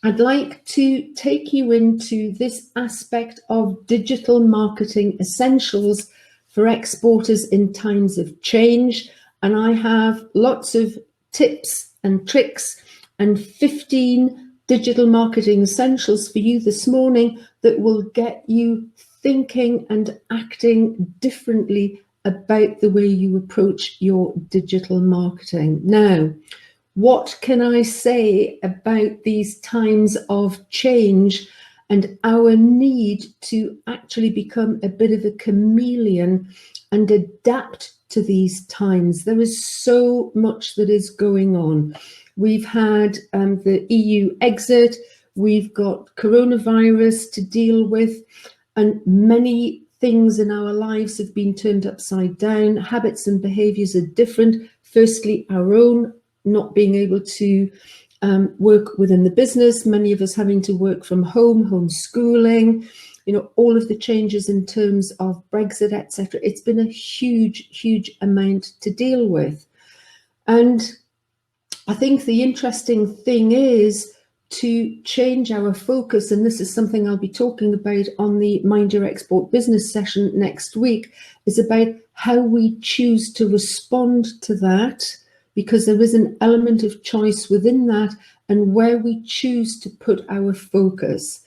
I'd like to take you into this aspect of digital marketing essentials for exporters in times of change. And I have lots of tips and tricks and 15 digital marketing essentials for you this morning that will get you thinking and acting differently about the way you approach your digital marketing. Now, what can I say about these times of change and our need to actually become a bit of a chameleon and adapt to these times? There is so much that is going on. We've had the EU exit, we've got coronavirus to deal with, and many things in our lives have been turned upside down. Habits and behaviours are different. Firstly, our own, not being able to work within the business, many of us having to work from home, homeschooling, all of the changes in terms of Brexit, etc. It's been a huge, huge amount to deal with. And I think the interesting thing is to change our focus, and this is something I'll be talking about on the Mind Your Export business session next week, is about how we choose to respond to that, because there is an element of choice within that and where we choose to put our focus.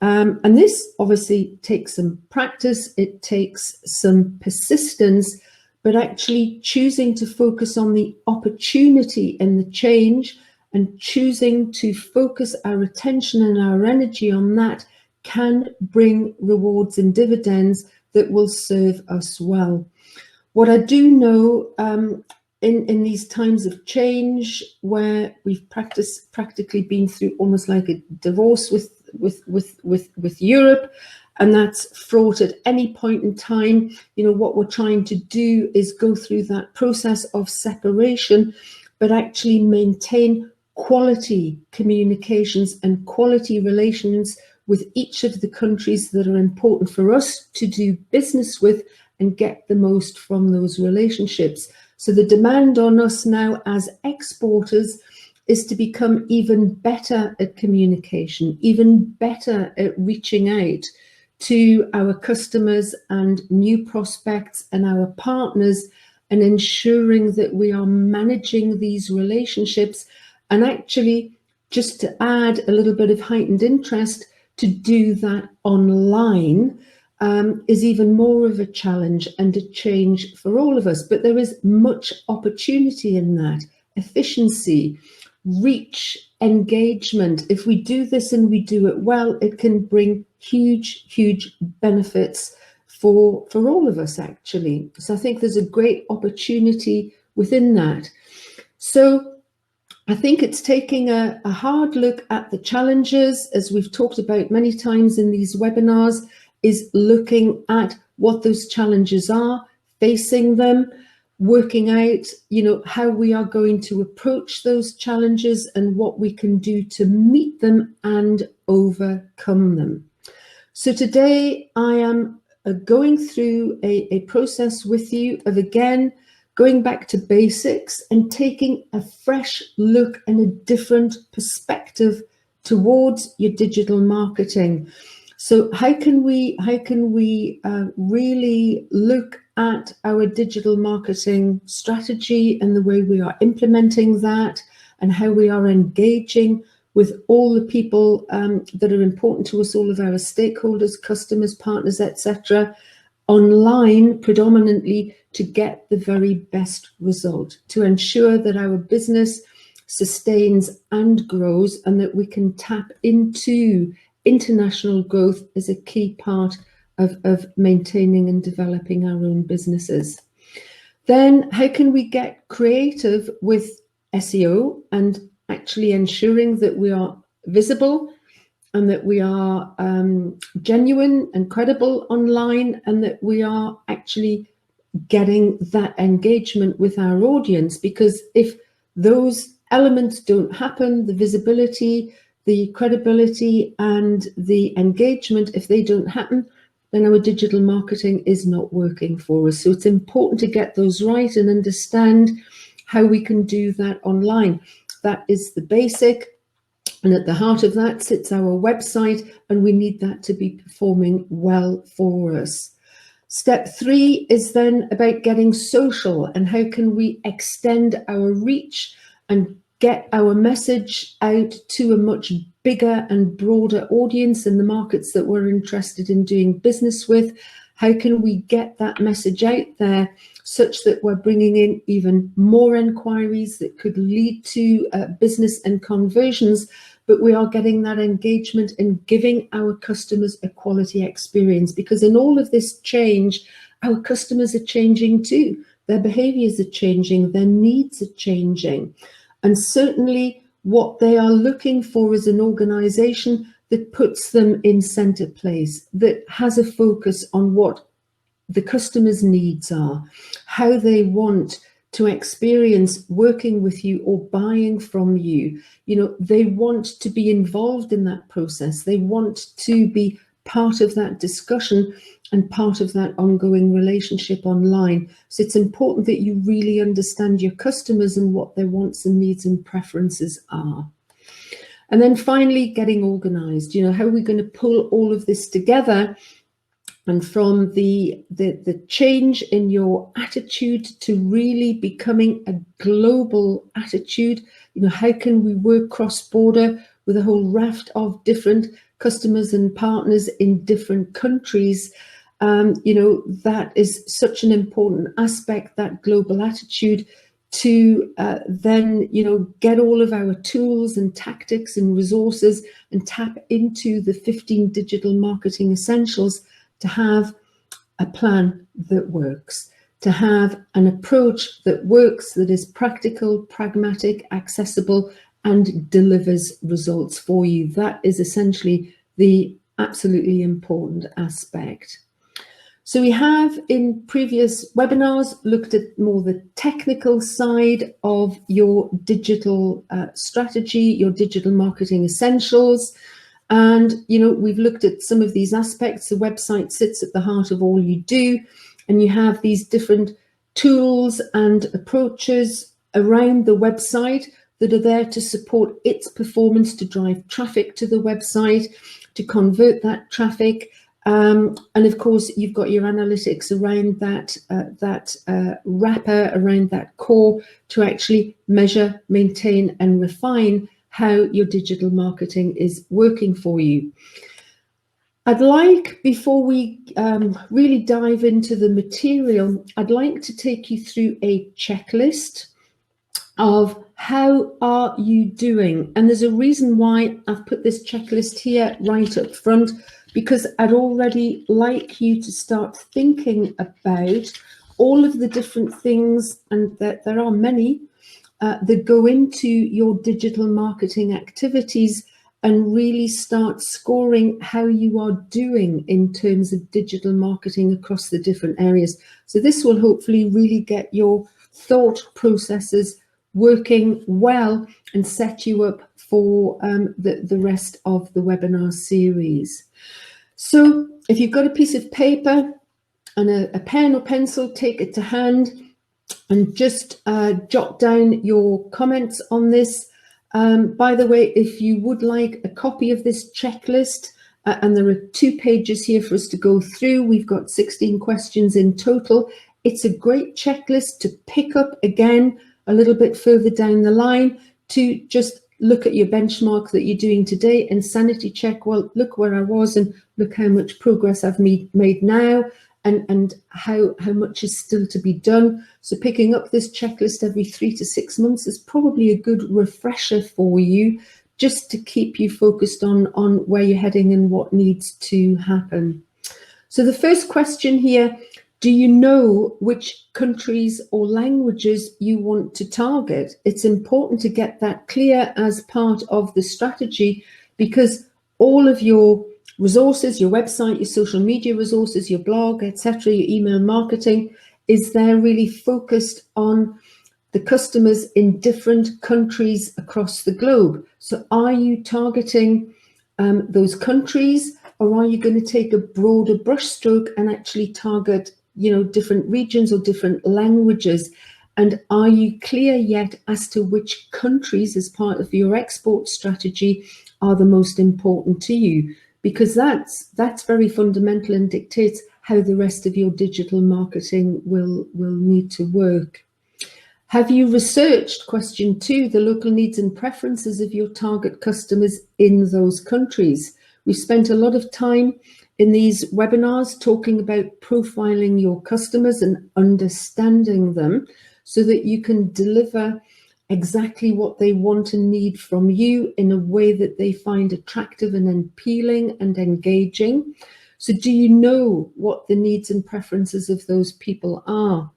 And this obviously takes some practice, it takes some persistence, but actually choosing to focus on the opportunity and the change and choosing to focus our attention and our energy on that can bring rewards and dividends that will serve us well. What I do know in these times of change, where we've practically been through almost like a divorce with Europe, and that's fraught at any point in time, what we're trying to do is go through that process of separation, but actually maintain quality communications and quality relations with each of the countries that are important for us to do business with and get the most from those relationships. So the demand on us now as exporters is to become even better at communication, even better at reaching out to our customers and new prospects and our partners, and ensuring that we are managing these relationships. And actually, just to add a little bit of heightened interest, to do that online is even more of a challenge and a change for all of us. But there is much opportunity in that. Efficiency, reach, engagement. If we do this and we do it well, it can bring huge, huge benefits for all of us, actually. So I think there's a great opportunity within that. So I think it's taking a hard look at the challenges, as we've talked about many times in these webinars, is looking at what those challenges are, facing them, working out, how we are going to approach those challenges and what we can do to meet them and overcome them. So today I am going through a process with you of, again, going back to basics and taking a fresh look and a different perspective towards your digital marketing. So how can we really look at our digital marketing strategy and the way we are implementing that, and how we are engaging with all the people that are important to us, all of our stakeholders, customers, partners, etc., online predominantly, to get the very best result, to ensure that our business sustains and grows, and that we can tap into international growth as a key part of maintaining and developing our own businesses. Then how can we get creative with SEO and actually ensuring that we are visible and that we are genuine and credible online, and that we are actually getting that engagement with our audience? Because if those elements don't happen, the visibility, the credibility and the engagement, if they don't happen, then our digital marketing is not working for us. So it's important to get those right and understand how we can do that online. That is the basic. And at the heart of that sits our website, and we need that to be performing well for us. Step 3 is then about getting social, and how can we extend our reach and get our message out to a much bigger and broader audience in the markets that we're interested in doing business with. How can we get that message out there such that we're bringing in even more enquiries that could lead to business and conversions, but we are getting that engagement and giving our customers a quality experience? Because in all of this change, our customers are changing too. Their behaviors are changing, their needs are changing. And certainly what they are looking for is an organization that puts them in center place, that has a focus on what the customer's needs are, how they want to experience working with you or buying from you. You know, they want to be involved in that process. They want to be part of that discussion and part of that ongoing relationship online. So it's important that you really understand your customers and what their wants and needs and preferences are. And then finally, getting organized. You know, how are we going to pull all of this together? And from the change in your attitude to really becoming a global attitude, you know, how can we work cross-border with a whole raft of different customers and partners in different countries? You know, that is such an important aspect, that global attitude, to then, you know, get all of our tools and tactics and resources and tap into the 15 digital marketing essentials to have a plan that works, to have an approach that works, that is practical, pragmatic, accessible, and delivers results for you. That is essentially the absolutely important aspect. So we have in previous webinars looked at more the technical side of your digital strategy, your digital marketing essentials. And, you know, we've looked at some of these aspects. The website sits at the heart of all you do, and you have these different tools and approaches around the website that are there to support its performance, to drive traffic to the website, to convert that traffic. And of course, you've got your analytics around that wrapper, around that core, to actually measure, maintain, and refine how your digital marketing is working for you. I'd like, before we really dive into the material, I'd like to take you through a checklist of how are you doing. And there's a reason why I've put this checklist here right up front, because I'd already like you to start thinking about all of the different things, and that there are many, that go into your digital marketing activities, and really start scoring how you are doing in terms of digital marketing across the different areas. So this will hopefully really get your thought processes working well and set you up for the rest of the webinar series. So if you've got a piece of paper and a pen or pencil, take it to hand and just jot down your comments on this. By the way, if you would like a copy of this checklist, and there are 2 pages here for us to go through, we've got 16 questions in total. It's a great checklist to pick up again a little bit further down the line, to just look at your benchmark that you're doing today and sanity check. Well, look where I was and look how much progress I've made now, and how much is still to be done. So picking up this checklist every 3 to 6 months is probably a good refresher for you, just to keep you focused on where you're heading and what needs to happen. So the first question here, do you know which countries or languages you want to target? It's important to get that clear as part of the strategy, because all of your resources, your website, your social media resources, your blog, etc., your email marketing, is there really focused on the customers in different countries across the globe. So are you targeting those countries, or are you going to take a broader brushstroke and actually target, you know, different regions or different languages? And are you clear yet as to which countries, as part of your export strategy, are the most important to you? Because that's very fundamental and dictates how the rest of your digital marketing will need to work. Have you researched, question 2, the local needs and preferences of your target customers in those countries? We've spent a lot of time in these webinars talking about profiling your customers and understanding them so that you can deliver exactly what they want and need from you in a way that they find attractive and appealing and engaging. So do you know what the needs and preferences of those people are?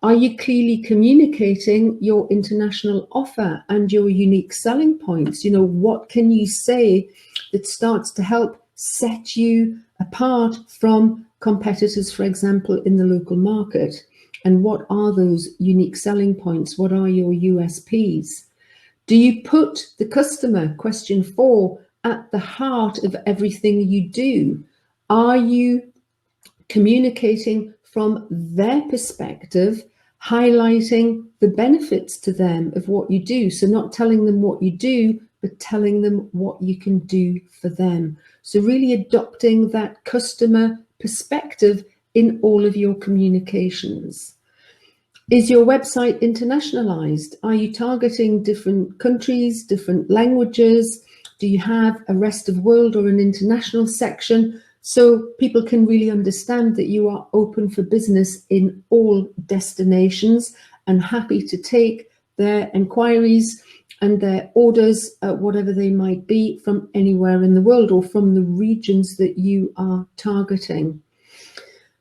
Are you clearly communicating your international offer and your unique selling points? You know, what can you say that starts to help set you apart from competitors, for example, in the local market? And what are those unique selling points? What are your USPs? Do you put the customer, question 4, at the heart of everything you do? Are you communicating from their perspective, highlighting the benefits to them of what you do? So not telling them what you do, but telling them what you can do for them. So really adopting that customer perspective in all of your communications. Is your website internationalized? Are you targeting different countries, different languages? Do you have a rest of world or an international section? So people can really understand that you are open for business in all destinations and happy to take their enquiries and their orders, whatever they might be, from anywhere in the world or from the regions that you are targeting.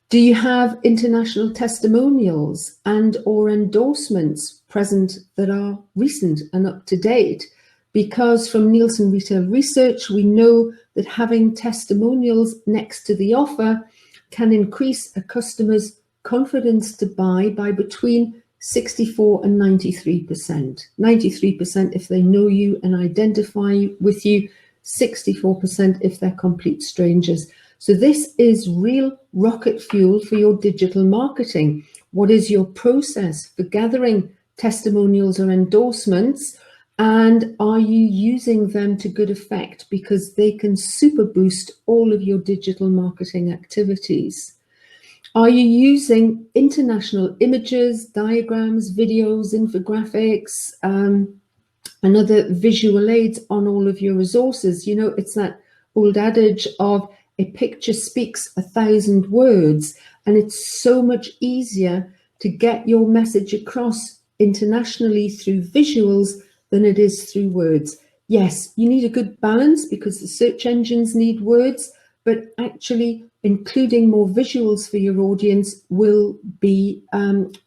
Do you have international testimonials and or endorsements present that are recent and up to date? Because from Nielsen Retail Research, we know that having testimonials next to the offer can increase a customer's confidence to buy by between 64 and 93%. 93% if they know you and identify with you, 64% if they're complete strangers. So this is real rocket fuel for your digital marketing. What is your process for gathering testimonials or endorsements? And are you using them to good effect? Because they can super boost all of your digital marketing activities. Are you using international images, diagrams, videos, infographics, and other visual aids on all of your resources? You know, it's that old adage of a picture speaks 1,000 words, and it's so much easier to get your message across internationally through visuals than it is through words. Yes, you need a good balance because the search engines need words, but actually including more visuals for your audience will be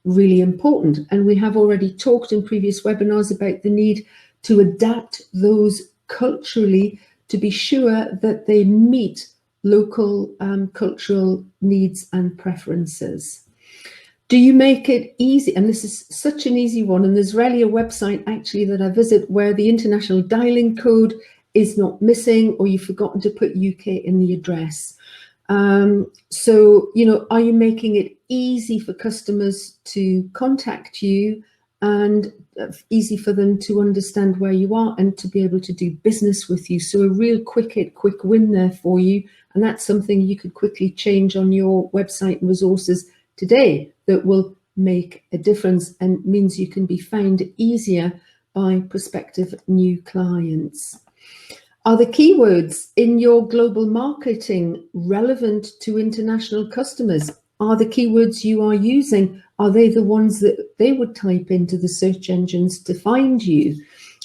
really important. And we have already talked in previous webinars about the need to adapt those culturally to be sure that they meet local cultural needs and preferences. Do you make it easy? And this is such an easy one, and there's rarely a website actually that I visit where the international dialing code is not missing or you've forgotten to put UK in the address. So, you know, are you making it easy for customers to contact you and easy for them to understand where you are and to be able to do business with you? So a real quick hit, quick win there for you. And that's something you could quickly change on your website and resources today that will make a difference and means you can be found easier by prospective new clients. Are the keywords in your global marketing relevant to international customers? Are the keywords you are using, are they the ones that they would type into the search engines to find you?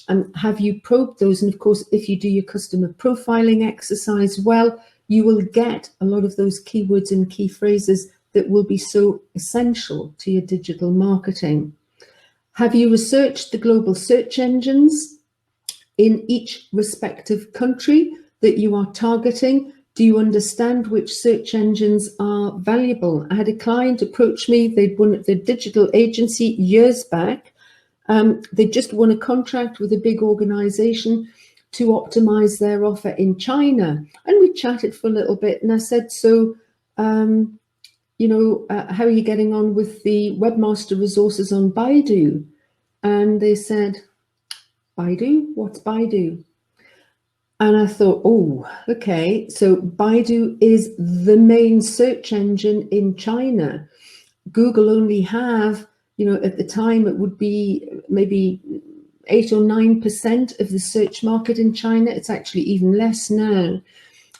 And have you probed those? And of course, if you do your customer profiling exercise well, you will get a lot of those keywords and key phrases that will be so essential to your digital marketing. Have you researched the global search engines in each respective country that you are targeting? Do you understand which search engines are valuable? I had a client approach me, they'd won the digital agency years back. They just won a contract with a big organization to optimize their offer in China. And we chatted for a little bit and I said, so how are you getting on with the webmaster resources on Baidu? And they said, Baidu? What's Baidu? And I thought, oh, okay, so Baidu is the main search engine in China. Google only have, at the time it would be maybe 8 or 9% of the search market in China. It's actually even less now.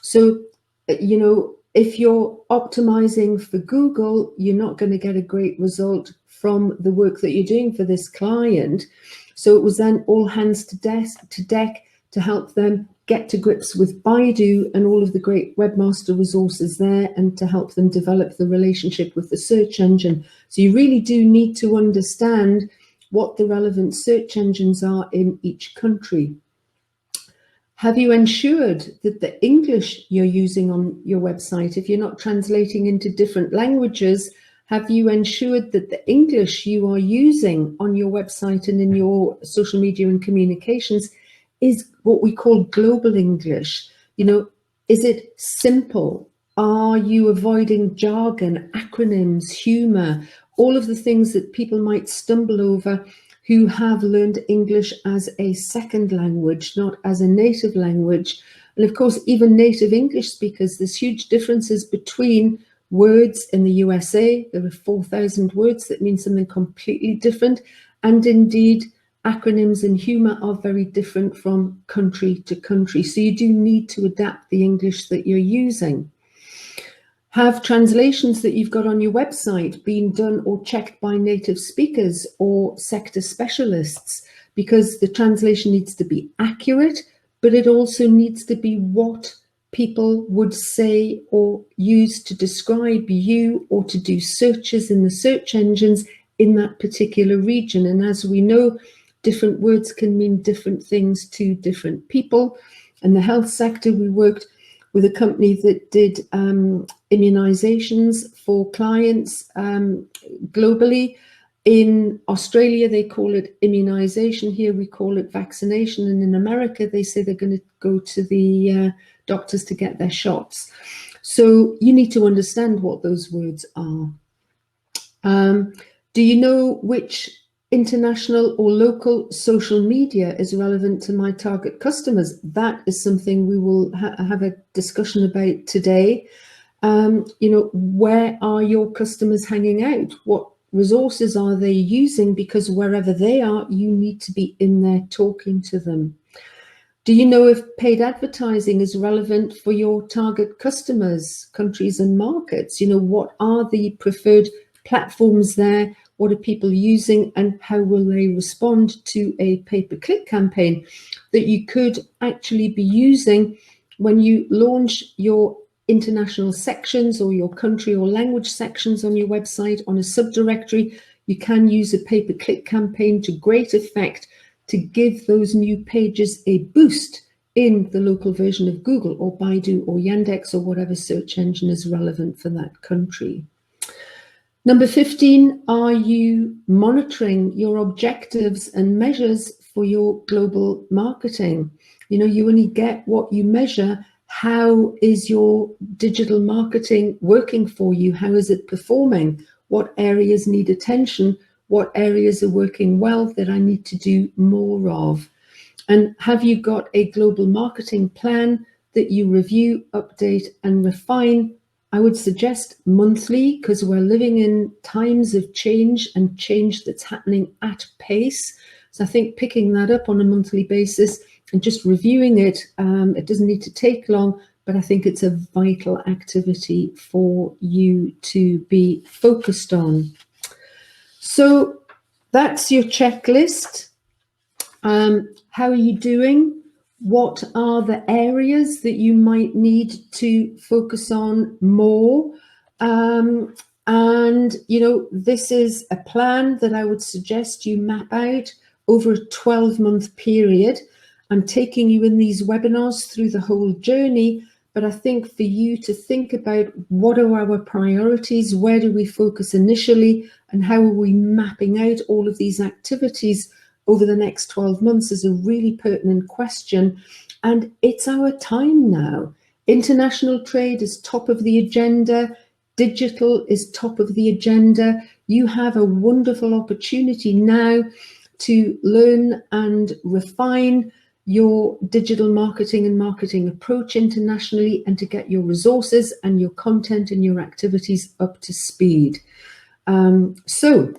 So, if you're optimizing for Google, you're not going to get a great result from the work that you're doing for this client. So it was then all hands to deck to help them get to grips with Baidu and all of the great webmaster resources there, and to help them develop the relationship with the search engine. So you really do need to understand what the relevant search engines are in each country. Have you ensured that the English you're using on your website, if you're not translating into different languages, have you ensured that the English you are using on your website and in your social media and communications is what we call global English? Is it simple? Are you avoiding jargon, acronyms, humor, all of the things that people might stumble over who have learned English as a second language, not as a native language? And of course, even native English speakers, there's huge differences between words in the USA. There are 4,000 words that mean something completely different. And indeed, acronyms and humor are very different from country to country. So you do need to adapt the English that you're using. Have translations that you've got on your website been done or checked by native speakers or sector specialists? Because the translation needs to be accurate, but it also needs to be what people would say or use to describe you or to do searches in the search engines in that particular region. And as we know, different words can mean different things to different people. In the health sector, we worked with a company that did immunizations for clients globally. In Australia, they call it immunization. Here we call it vaccination. And in America, they say they're going to go to the doctors to get their shots. So you need to understand what those words are. Do you know which international or local social media is relevant to my target customers? That is something we will have a discussion about today. Where are your customers hanging out? What resources are they using? Because wherever they are, you need to be in there talking to them. Do you know if paid advertising is relevant for your target customers, countries and markets? What are the preferred platforms there? What are people using, and how will they respond to a pay-per-click campaign that you could actually be using when you launch your international sections or your country or language sections on your website on a subdirectory? You can use a pay-per-click campaign to great effect to give those new pages a boost in the local version of Google or Baidu or Yandex or whatever search engine is relevant for that country. Number 15, are you monitoring your objectives and measures for your global marketing? You only get what you measure. How is your digital marketing working for you? How is it performing? What areas need attention? What areas are working well that I need to do more of? And have you got a global marketing plan that you review, update, and refine? I would suggest monthly, because we're living in times of change and change that's happening at pace. So I think picking that up on a monthly basis and just reviewing it, it doesn't need to take long, but I think it's a vital activity for you to be focused on. So that's your checklist. How are you doing? What are the areas that you might need to focus on more? And, this is a plan that I would suggest you map out over a 12-month period. I'm taking you in these webinars through the whole journey, but I think for you to think about what are our priorities, where do we focus initially, and how are we mapping out all of these activities over the next 12 months is a really pertinent question. And it's our time now. International trade is top of the agenda. digital is top of the agenda, you have a wonderful opportunity now to learn and refine your digital marketing and marketing approach internationally, and to get your resources and your content and your activities up to speed. So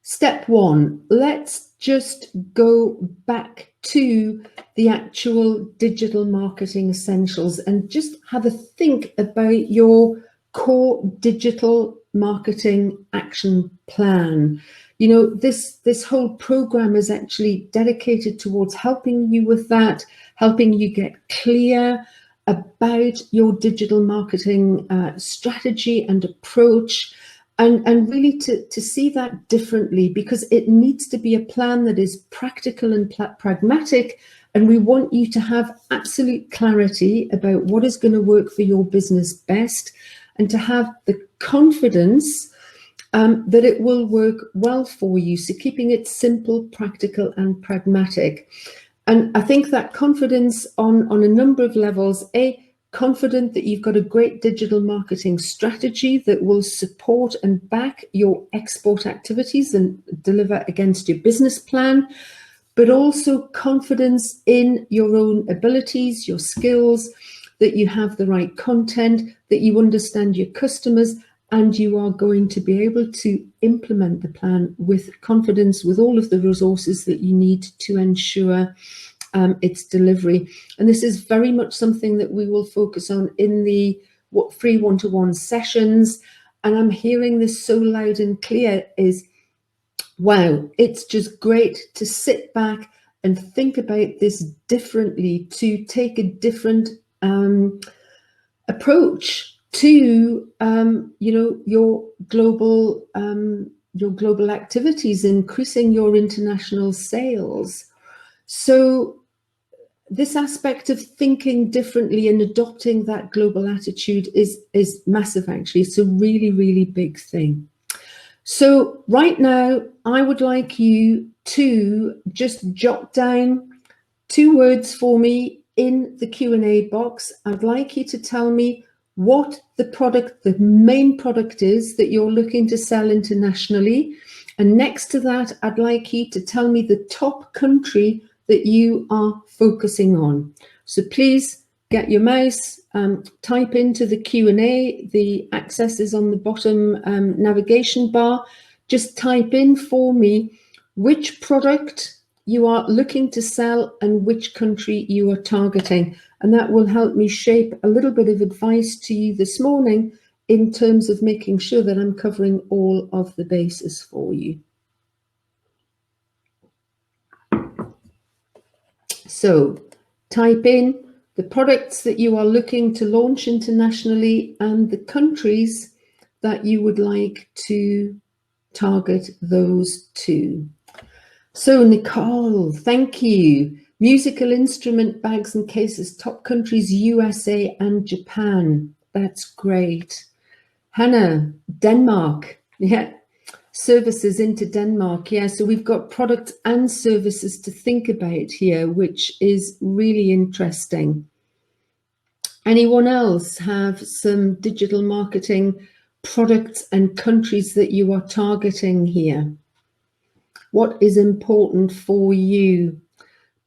step one, let's just go back to the actual digital marketing essentials and just have a think about your core digital marketing action plan. You know, this whole program is actually dedicated towards helping you with that, helping you get clear about your digital marketing strategy and approach, and really to see that differently, because it needs to be a plan that is practical and pragmatic. And we want you to have absolute clarity about what is going to work for your business best, and to have the confidence that it will work well for you. So keeping it simple, practical and pragmatic. And I think that confidence on a number of levels: confident that you've got a great digital marketing strategy that will support and back your export activities and deliver against your business plan, but also confidence in your own abilities, your skills, that you have the right content, that you understand your customers, and you are going to be able to implement the plan with confidence, with all of the resources that you need to ensure its delivery. And this is very much something that we will focus on in the free one-to-one sessions. And I'm hearing this so loud and clear is, wow, it's just great to sit back and think about this differently, to take a different approach to your global activities, increasing your international sales. So this aspect of thinking differently and adopting that global attitude is massive. Actually, it's a really, really big thing. So right now, I would like you to just jot down 2 words for me in the Q&A box. I'd like you to tell me what the main product is that you're looking to sell internationally. And next to that, I'd like you to tell me the top country that you are focusing on. So please get your mouse, type into the Q&A. The access is on the bottom navigation bar. Just type in for me which product you are looking to sell and which country you are targeting. And that will help me shape a little bit of advice to you this morning in terms of making sure that I'm covering all of the bases for you. So type in the products that you are looking to launch internationally and the countries that you would like to target those to. So Nicole, thank you. Musical instrument bags and cases, top countries, USA and Japan. That's great. Hannah, Denmark. Yeah. Services into Denmark. Yeah, so we've got products and services to think about here, which is really interesting. Anyone else have some digital marketing products and countries that you are targeting here? What is important for you?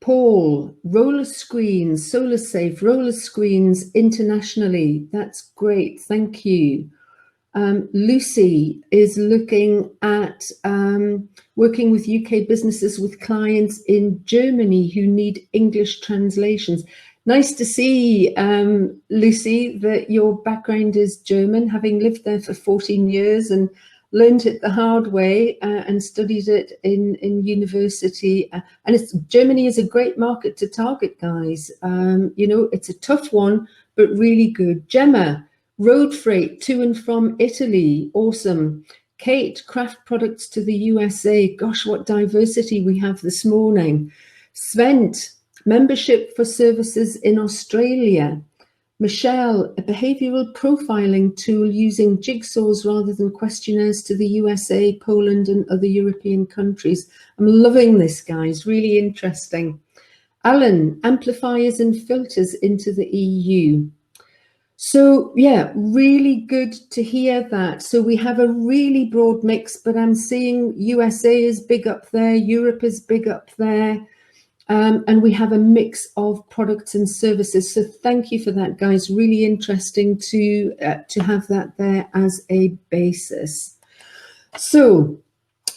Paul, roller screens, solar safe roller screens internationally. That's great. Thank you. Lucy is looking at working with UK businesses with clients in Germany who need English translations. Nice to see, Lucy, that your background is German, having lived there for 14 years and learned it the hard way and studied it in university. And Germany is a great market to target, guys. It's a tough one, but really good. Gemma, road freight to and from Italy. Awesome. Kate, craft products to the USA. Gosh, what diversity we have this morning. Svent, membership for services in Australia. Michelle, a behavioral profiling tool using jigsaws rather than questionnaires to the USA, Poland and other European countries. I'm loving this, guys, really interesting. Alan, amplifiers and filters into the EU. So yeah, really good to hear that. So we have a really broad mix, but I'm seeing USA is big up there, Europe is big up there, and we have a mix of products and services. So thank you for that, guys. Really interesting to have that there as a basis. So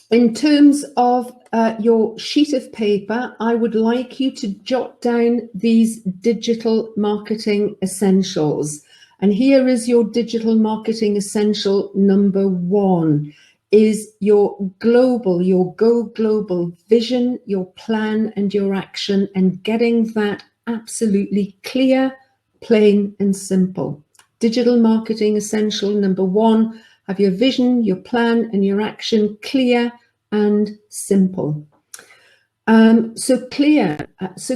in terms of your sheet of paper, I would like you to jot down these digital marketing essentials. And here is your digital marketing essential number 1 is your go global vision, your plan and your action, and getting that absolutely clear, plain and simple. Digital marketing essential number 1, have your vision, your plan and your action clear and simple. So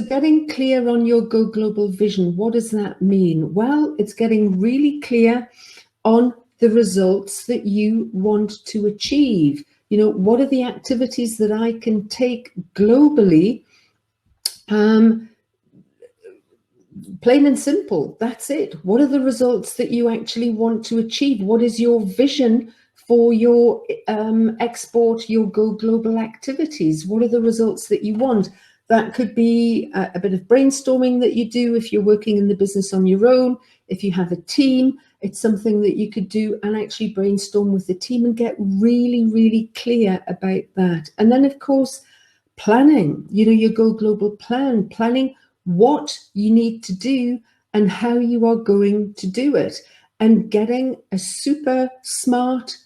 getting clear on your Go Global vision, what does that mean? Well, it's getting really clear on the results that you want to achieve. You know, what are the activities that I can take globally? Plain and simple, that's it. What are the results that you actually want to achieve? What is your vision for your export, your Go Global activities? What are the results that you want? That could be a bit of brainstorming that you do if you're working in the business on your own. If you have a team, it's something that you could do and actually brainstorm with the team and get really, really clear about that. And then, of course, planning, you know, your Go Global plan, planning what you need to do and how you are going to do it, and getting a super smart,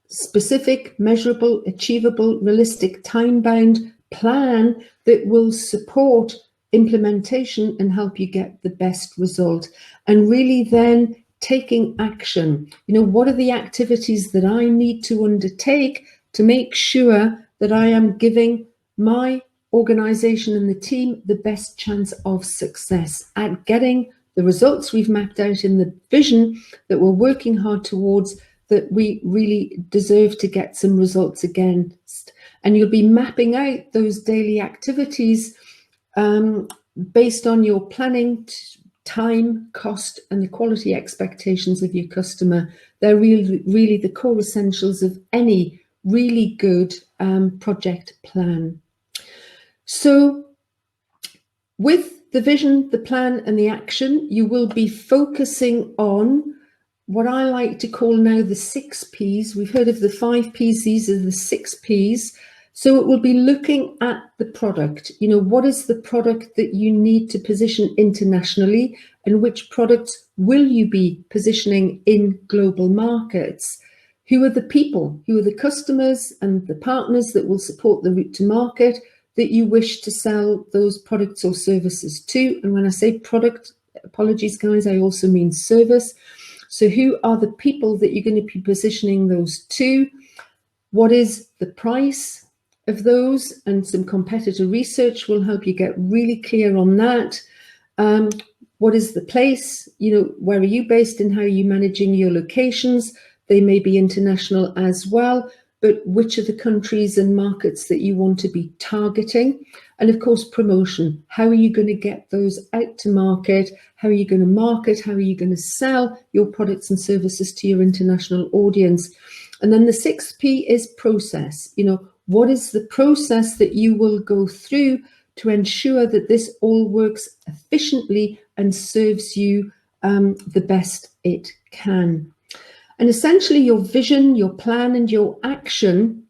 specific, measurable, achievable, realistic, time-bound plan that will support implementation and help you get the best result. And really then taking action. You know, what are the activities that I need to undertake to make sure that I am giving my organization and the team the best chance of success at getting the results we've mapped out in the vision that we're working hard towards, that we really deserve to get some results against. And you'll be mapping out those daily activities based on your planning, time, cost, and the quality expectations of your customer. They're really the core essentials of any really good project plan. So with the vision, the plan, and the action, you will be focusing on what I like to call now the 6 Ps. We've heard of the 5 Ps, these are the 6 Ps. So it will be looking at the product. You know, what is the product that you need to position internationally, and which products will you be positioning in global markets? Who are the people, who are the customers and the partners that will support the route to market that you wish to sell those products or services to? And when I say product, apologies guys, I also mean service. So who are the people that you're going to be positioning those to? What is the price of those? And some competitor research will help you get really clear on that. What is the place? You know, where are you based and how are you managing your locations? They may be international as well, but which are the countries and markets that you want to be targeting? And of course, promotion. How are you going to get those out to market? How are you going to market? How are you going to sell your products and services to your international audience? And then the 6th P is process. You know, what is the process that you will go through to ensure that this all works efficiently and serves you the best it can? And essentially your vision, your plan, and your action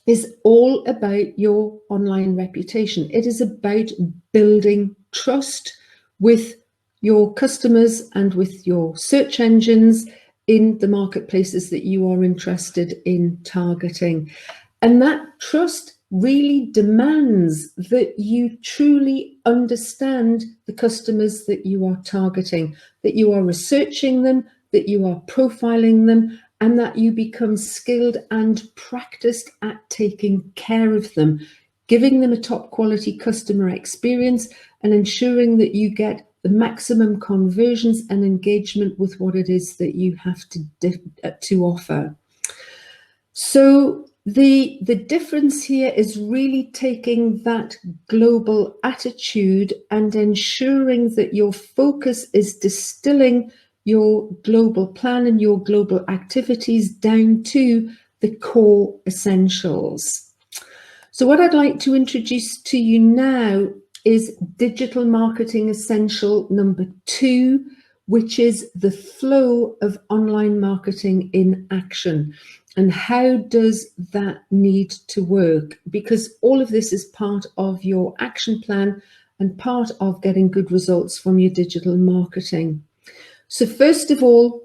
is all about your online reputation. It is about building trust with your customers and with your search engines in the marketplaces that you are interested in targeting. And that trust really demands that you truly understand the customers that you are targeting, that you are researching them, that you are profiling them, and that you become skilled and practiced at taking care of them, giving them a top quality customer experience and ensuring that you get the maximum conversions and engagement with what it is that you have to offer. So the difference here is really taking that global attitude and ensuring that your focus is distilling your global plan and your global activities down to the core essentials. So what I'd like to introduce to you now is digital marketing essential number 2, which is the flow of online marketing in action. And how does that need to work? Because all of this is part of your action plan and part of getting good results from your digital marketing. So first of all,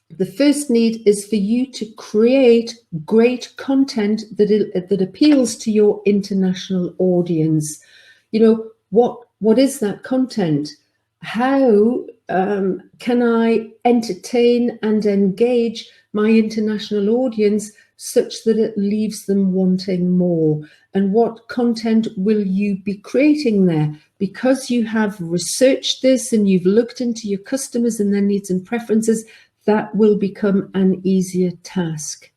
the first need is for you to create great content that appeals to your international audience. You know, what is that content? How can I entertain and engage my international audience such that it leaves them wanting more? And what content will you be creating there? Because you have researched this and you've looked into your customers and their needs and preferences, that will become an easier task.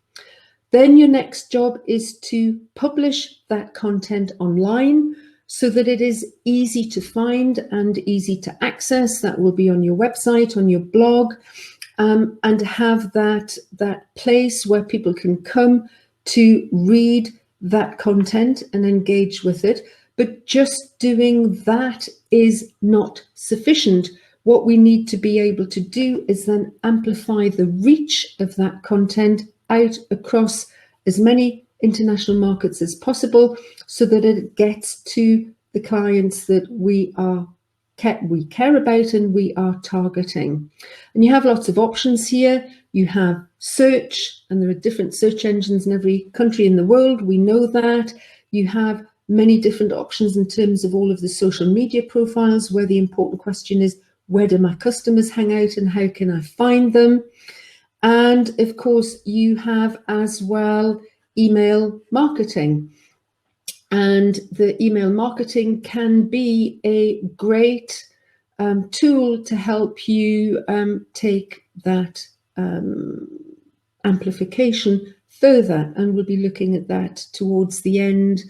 Then your next job is to publish that content online so that it is easy to find and easy to access. That will be on your website, on your blog, and have that place where people can come to read that content and engage with it. But just doing that is not sufficient. What we need to be able to do is then amplify the reach of that content out across as many international markets as possible so that it gets to the clients that we care about and we are targeting. And you have lots of options here. You have search, and there are different search engines in every country in the world. We know that. You have many different options in terms of all of the social media profiles, where the important question is, where do my customers hang out and how can I find them? And of course, you have as well email marketing. And the email marketing can be a great tool to help you take that amplification further. And we'll be looking at that towards the end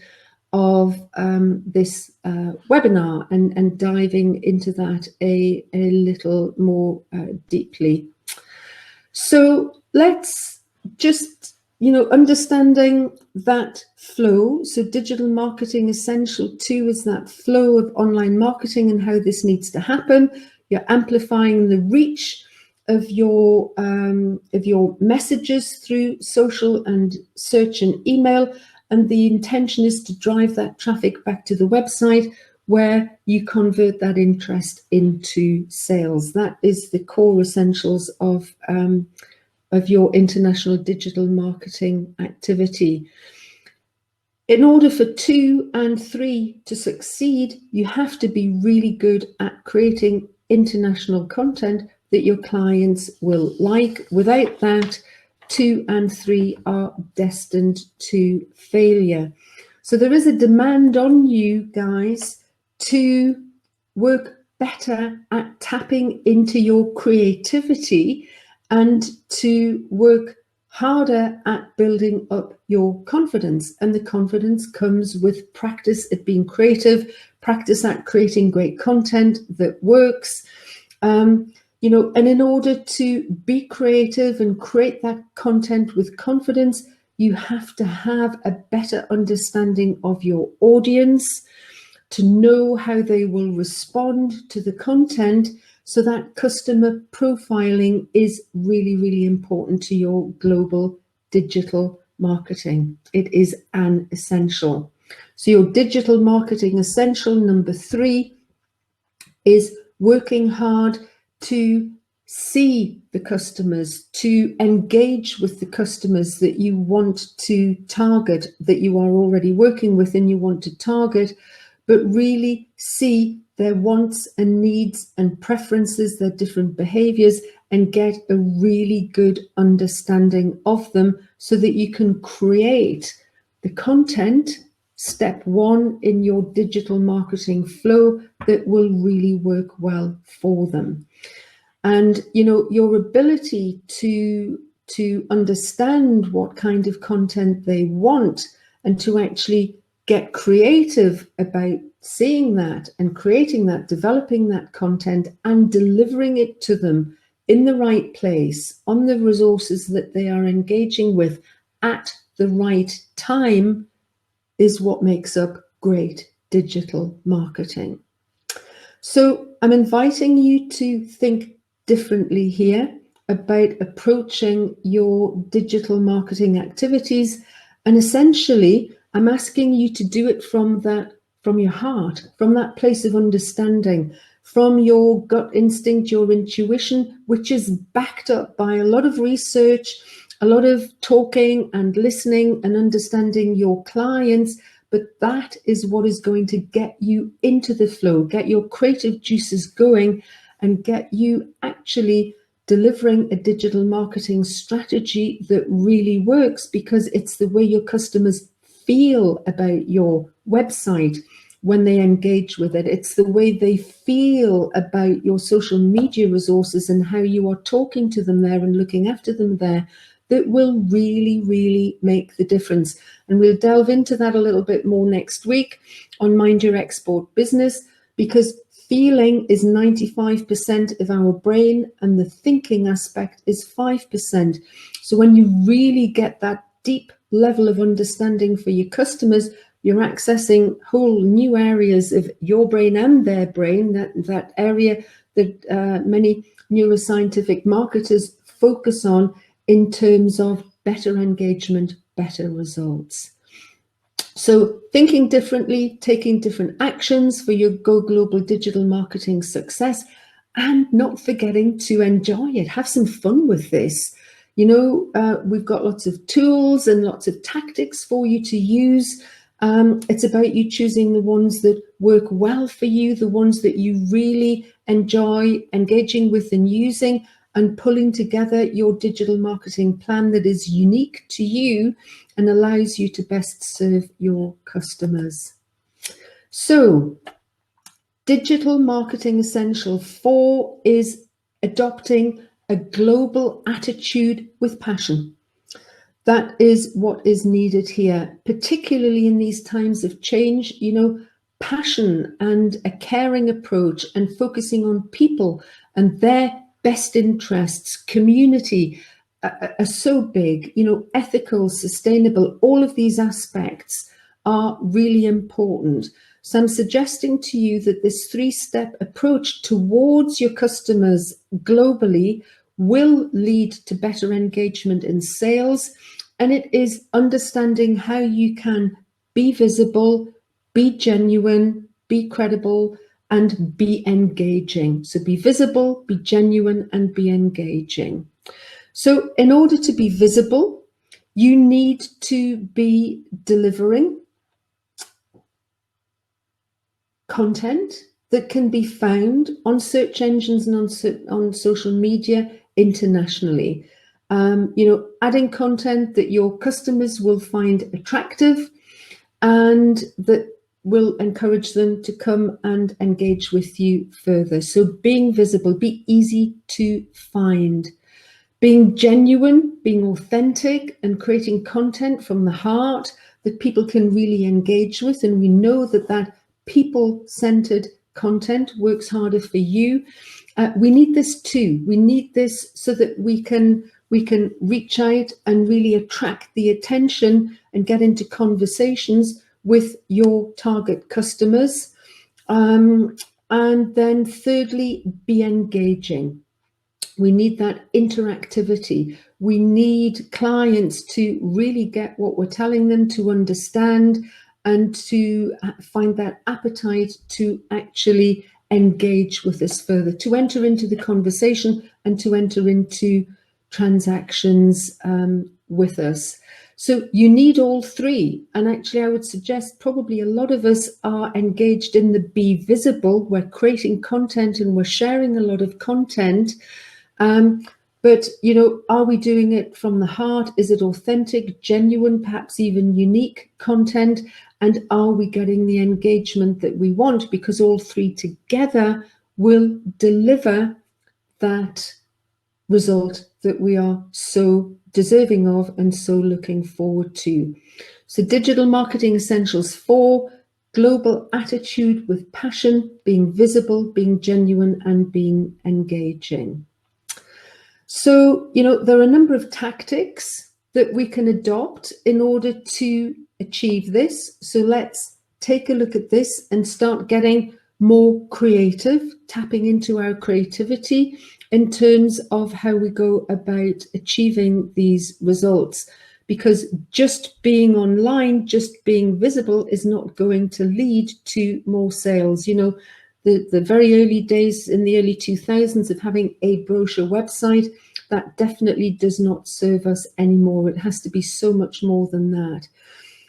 of this webinar and diving into that a little more deeply. So let's just, understanding that flow. So digital marketing essential 2 is that flow of online marketing and how this needs to happen. You're amplifying the reach of your messages through social and search and email. And the intention is to drive that traffic back to the website where you convert that interest into sales. That is the core essentials of your international digital marketing activity. In order for 2 and 3 to succeed, you have to be really good at creating international content that your clients will like. Without that, 2 and 3 are destined to failure. So there is a demand on you guys to work better at tapping into your creativity and to work harder at building up your confidence. And the confidence comes with practice at being creative, practice at creating great content that works. And in order to be creative and create that content with confidence, you have to have a better understanding of your audience, to know how they will respond to the content. So that customer profiling is really, really important to your global digital marketing. It is an essential. So your digital marketing essential number 3 is working hard to see the customers, to engage with the customers that you want to target, that you are already working with and you want to target, but really see their wants and needs and preferences, their different behaviors, and get a really good understanding of them so that you can create the content, step 1 in your digital marketing flow, that will really work well for them. And your ability to understand what kind of content they want and to actually get creative about seeing that and creating that, developing that content and delivering it to them in the right place, on the resources that they are engaging with at the right time, is what makes up great digital marketing. So I'm inviting you to think differently here about approaching your digital marketing activities. And essentially, I'm asking you to do it from your heart, from that place of understanding, from your gut instinct, your intuition, which is backed up by a lot of research, a lot of talking and listening and understanding your clients. But that is what is going to get you into the flow, get your creative juices going, and get you actually delivering a digital marketing strategy that really works, because it's the way your customers feel about your website when they engage with it. It's the way they feel about your social media resources and how you are talking to them there and looking after them there that will really, really make the difference. And we'll delve into that a little bit more next week on Mind Your Export Business, because feeling is 95% of our brain and the thinking aspect is 5%. So when you really get that deep level of understanding for your customers, you're accessing whole new areas of your brain and their brain, that area that many neuroscientific marketers focus on in terms of better engagement, better results. So thinking differently, taking different actions for your Go Global digital marketing success, and not forgetting to enjoy it. Have some fun with this. You know, we've got lots of tools and lots of tactics for you to use. It's about you choosing the ones that work well for you, the ones that you really enjoy engaging with and using, and pulling together your digital marketing plan that is unique to you and allows you to best serve your customers. So, digital marketing essential 4 is adopting a global attitude with passion. That is what is needed here, particularly in these times of change. You know, passion and a caring approach and focusing on people and their best interests, community, are so big. You know, ethical, sustainable, all of these aspects are really important. So I'm suggesting to you that this 3-step approach towards your customers globally will lead to better engagement in sales. And it is understanding how you can be visible, be genuine, be credible, and be engaging. So be visible, be genuine, and be engaging. So in order to be visible, you need to be delivering content that can be found on search engines and on social media internationally. You know, adding content that your customers will find attractive and that will encourage them to come and engage with you further. So being visible, be easy to find, being genuine, being authentic, and creating content from the heart that people can really engage with. And we know that that people-centered content works harder for you. We need this too. We need this so that we can reach out and really attract the attention and get into conversations with your target customers. And then thirdly, be engaging. We need that interactivity. We need clients to really get what we're telling them, to understand, and to find that appetite to actually engage with us further, to enter into the conversation and to enter into transactions with us. So you need all 3. And actually, I would suggest probably a lot of us are engaged in the be visible. We're creating content and we're sharing a lot of content. But, you know, are we doing it from the heart? Is it authentic, genuine, perhaps even unique content? And are we getting the engagement that we want? Because all 3 together will deliver that result that we are so deserving of and so looking forward to. So digital marketing essentials 4, global attitude with passion, being visible, being genuine, and being engaging. So, there are a number of tactics that we can adopt in order to achieve this. So let's take a look at this and start getting more creative, tapping into our creativity in terms of how we go about achieving these results. Because just being online, just being visible is not going to lead to more sales. The very early days in the early 2000s of having a brochure website, that definitely does not serve us anymore. It has to be so much more than that.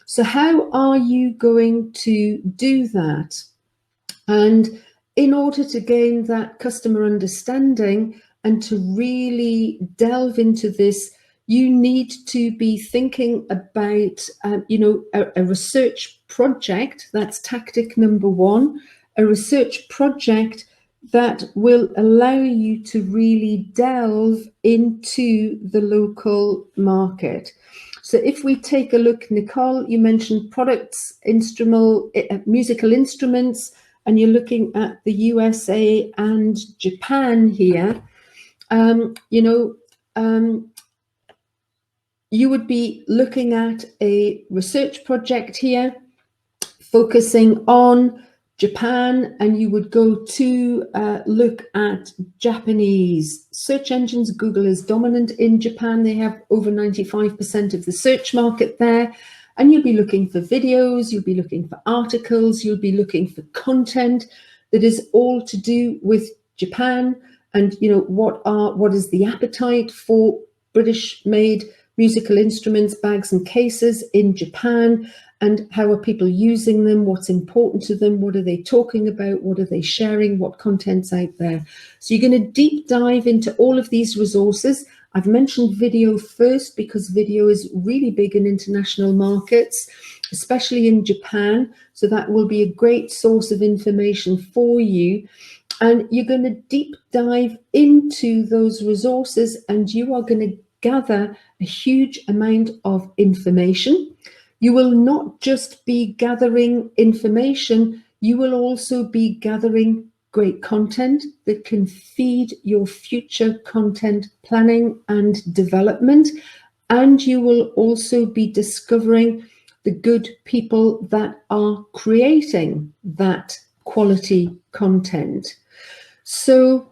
So how are you going to do that? And in order to gain that customer understanding and to really delve into this, you need to be thinking about, a research project. That's tactic number one, a research project that will allow you to really delve into the local market. So if we take a look, Nicole, you mentioned products, musical instruments, and you're looking at the USA and Japan here. You would be looking at a research project here focusing on Japan, and you would go to look at Japanese search engines. Google is dominant in Japan. They have over 95% of the search market there. And you'll be looking for videos, you'll be looking for articles, you'll be looking for content that is all to do with Japan. And what is the appetite for British-made musical instruments, bags and cases in Japan, and how are people using them, what's important to them, what are they talking about, what are they sharing, what content's out there. So you're going to deep dive into all of these resources. I've mentioned video first because video is really big in international markets, especially in Japan. So that will be a great source of information for you. And you're going to deep dive into those resources, and you are going to gather a huge amount of information. You will not just be gathering information, you will also be gathering great content that can feed your future content planning and development. And you will also be discovering the good people that are creating that quality content. So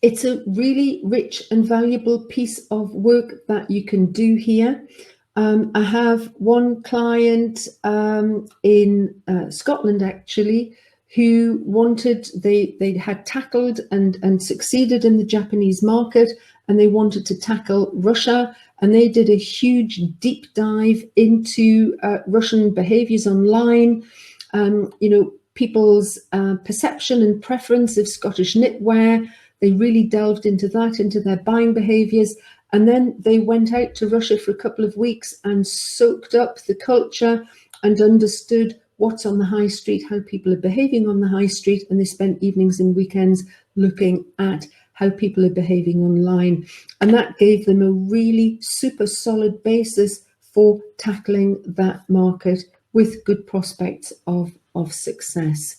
it's a really rich and valuable piece of work that you can do here. I have one client in Scotland, actually, who they had tackled and succeeded in the Japanese market, and they wanted to tackle Russia, and they did a huge deep dive into Russian behaviors online, people's perception and preference of Scottish knitwear. They really delved into that, into their buying behaviors. And then they went out to Russia for a couple of weeks and soaked up the culture and understood what's on the high street, how people are behaving on the high street. And they spent evenings and weekends looking at how people are behaving online. And that gave them a really super solid basis for tackling that market with good prospects of success.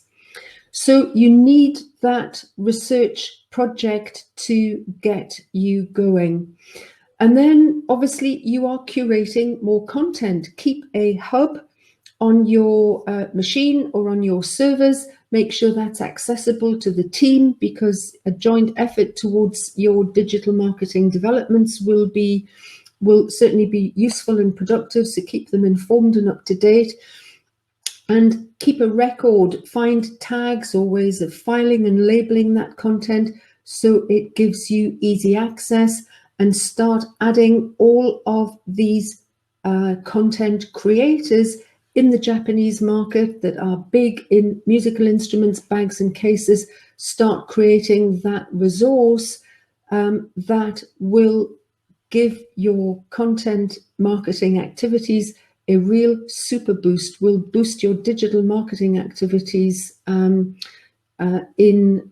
So you need that research project to get you going. And then obviously you are curating more content. Keep a hub on your machine or on your servers. Make sure that's accessible to the team, because a joint effort towards your digital marketing developments will certainly be useful and productive. So keep them informed and up to date. And keep a record, find tags or ways of filing and labeling that content so it gives you easy access, and start adding all of these content creators in the Japanese market that are big in musical instruments, bags and cases. Start creating that resource that will give your content marketing activities a real super boost, will boost your digital marketing activities in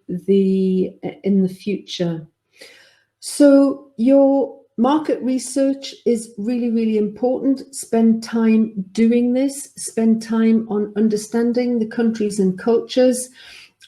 the future. So your market research is really, really important. Spend time doing this. Spend time on understanding the countries and cultures.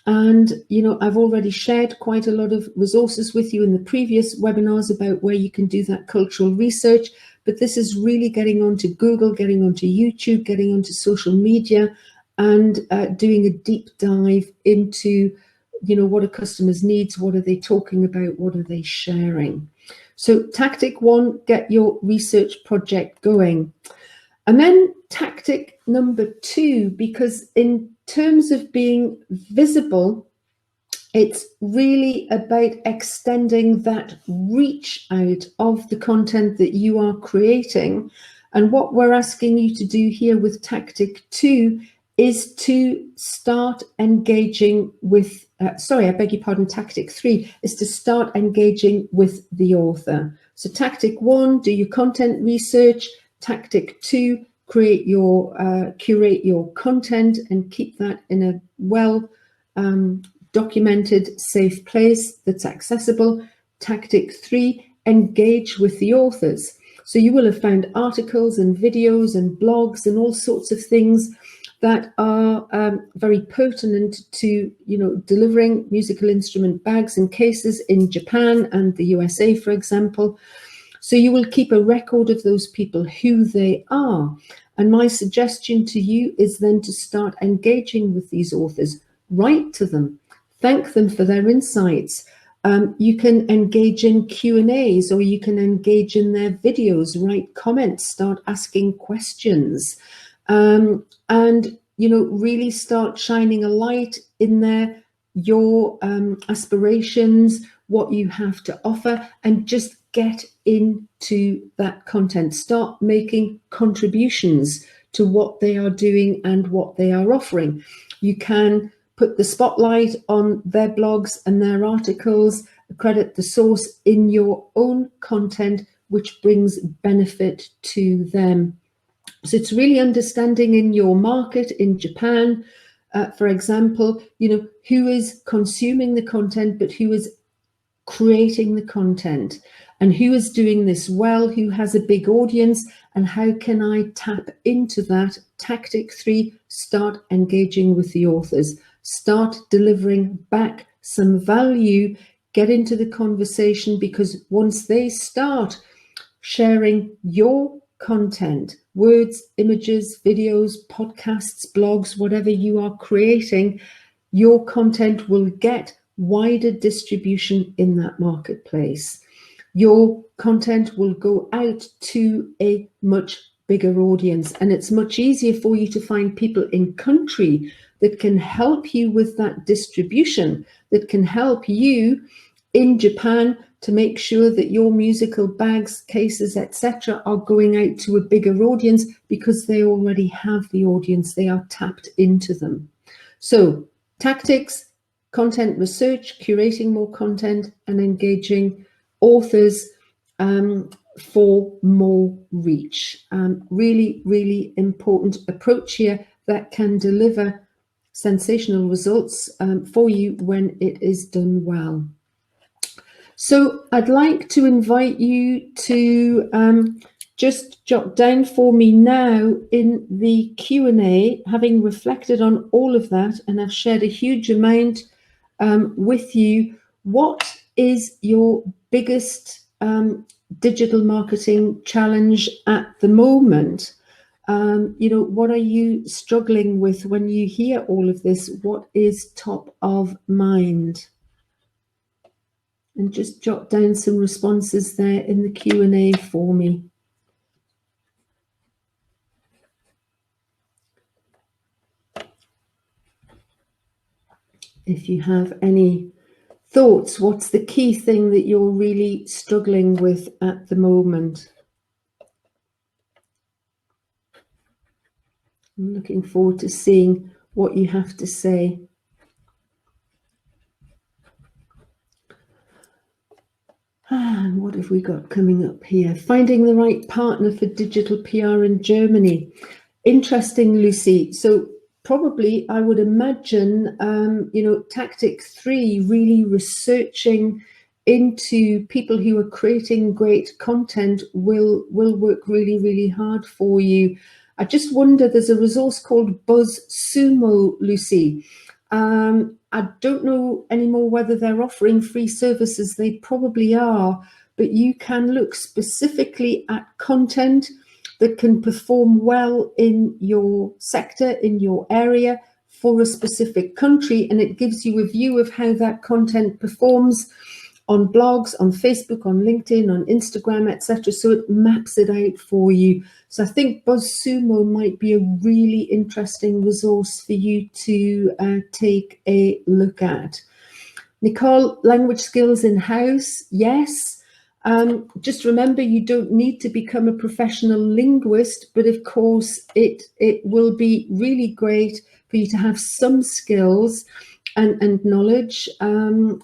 And, you know, I've already shared quite a lot of resources with you in the previous webinars about where you can do that cultural research. But this is really getting onto Google, getting onto YouTube, getting onto social media, and doing a deep dive into, you know, what are customers' needs, what are they talking about, what are they sharing. So tactic one, get your research project going. And then tactic number two, because in terms of being visible, it's really about extending that reach out of the content that you are creating. And what we're asking you to do here with tactic two is to start engaging with, tactic three is to start engaging with the author. So tactic one, do your content research. Tactic two, curate your content and keep that in a well documented, safe place that's accessible. Tactic three, engage with the authors. So you will have found articles and videos and blogs and all sorts of things that are very pertinent to, you know, delivering musical instrument bags and cases in Japan and the USA, for example. So you will keep a record of those people, who they are. And my suggestion to you is then to start engaging with these authors. Write to them, thank them for their insights. You can engage in Q&As, or you can engage in their videos, write comments, start asking questions, and, you know, really start shining a light in there, your aspirations, what you have to offer, and just get into that content. Start making contributions to what they are doing and what they are offering. You can put the spotlight on their blogs and their articles, credit the source in your own content, which brings benefit to them. So it's really understanding in your market in Japan, for example, you know, who is consuming the content, but who is creating the content, and who is doing this well, who has a big audience, and how can I tap into that? Tactic three, start engaging with the authors, start delivering back some value, get into the conversation, because once they start sharing your content, words, images, videos, podcasts, blogs, whatever you are creating, your content will get wider distribution in that marketplace. Your content will go out to a much bigger audience, and it's much easier for you to find people in country that can help you with that distribution, that can help you in Japan to make sure that your musical bags, cases, etc. are going out to a bigger audience, because they already have the audience, they are tapped into them. So tactics, content research, curating more content, and engaging authors for more reach. Really, really important approach here that can deliver sensational results for you when it is done well. So I'd like to invite you to just jot down for me now in the Q&A, having reflected on all of that, and I've shared a huge amount with you. What is your biggest digital marketing challenge at the moment? You know, what are you struggling with when you hear all of this? What is top of mind? And just jot down some responses there in the Q&A for me. If you have any thoughts, what's the key thing that you're really struggling with at the moment? I'm looking forward to seeing what you have to say. And what have we got coming up here? Finding the right partner for digital PR in Germany. Interesting, Lucy. So probably I would imagine, you know, tactic three, really researching into people who are creating great content will work really, really hard for you. I just wonder, there's a resource called BuzzSumo, Lucy. I don't know anymore whether they're offering free services. They probably are, but you can look specifically at content that can perform well in your sector, in your area, for a specific country, and it gives you a view of how that content performs on blogs, on Facebook, on LinkedIn, on Instagram, etc. So it maps it out for you. So I think BuzzSumo might be a really interesting resource for you to take a look at. Nicole, language skills in-house, yes. Just remember, you don't need to become a professional linguist, but of course it will be really great for you to have some skills and knowledge.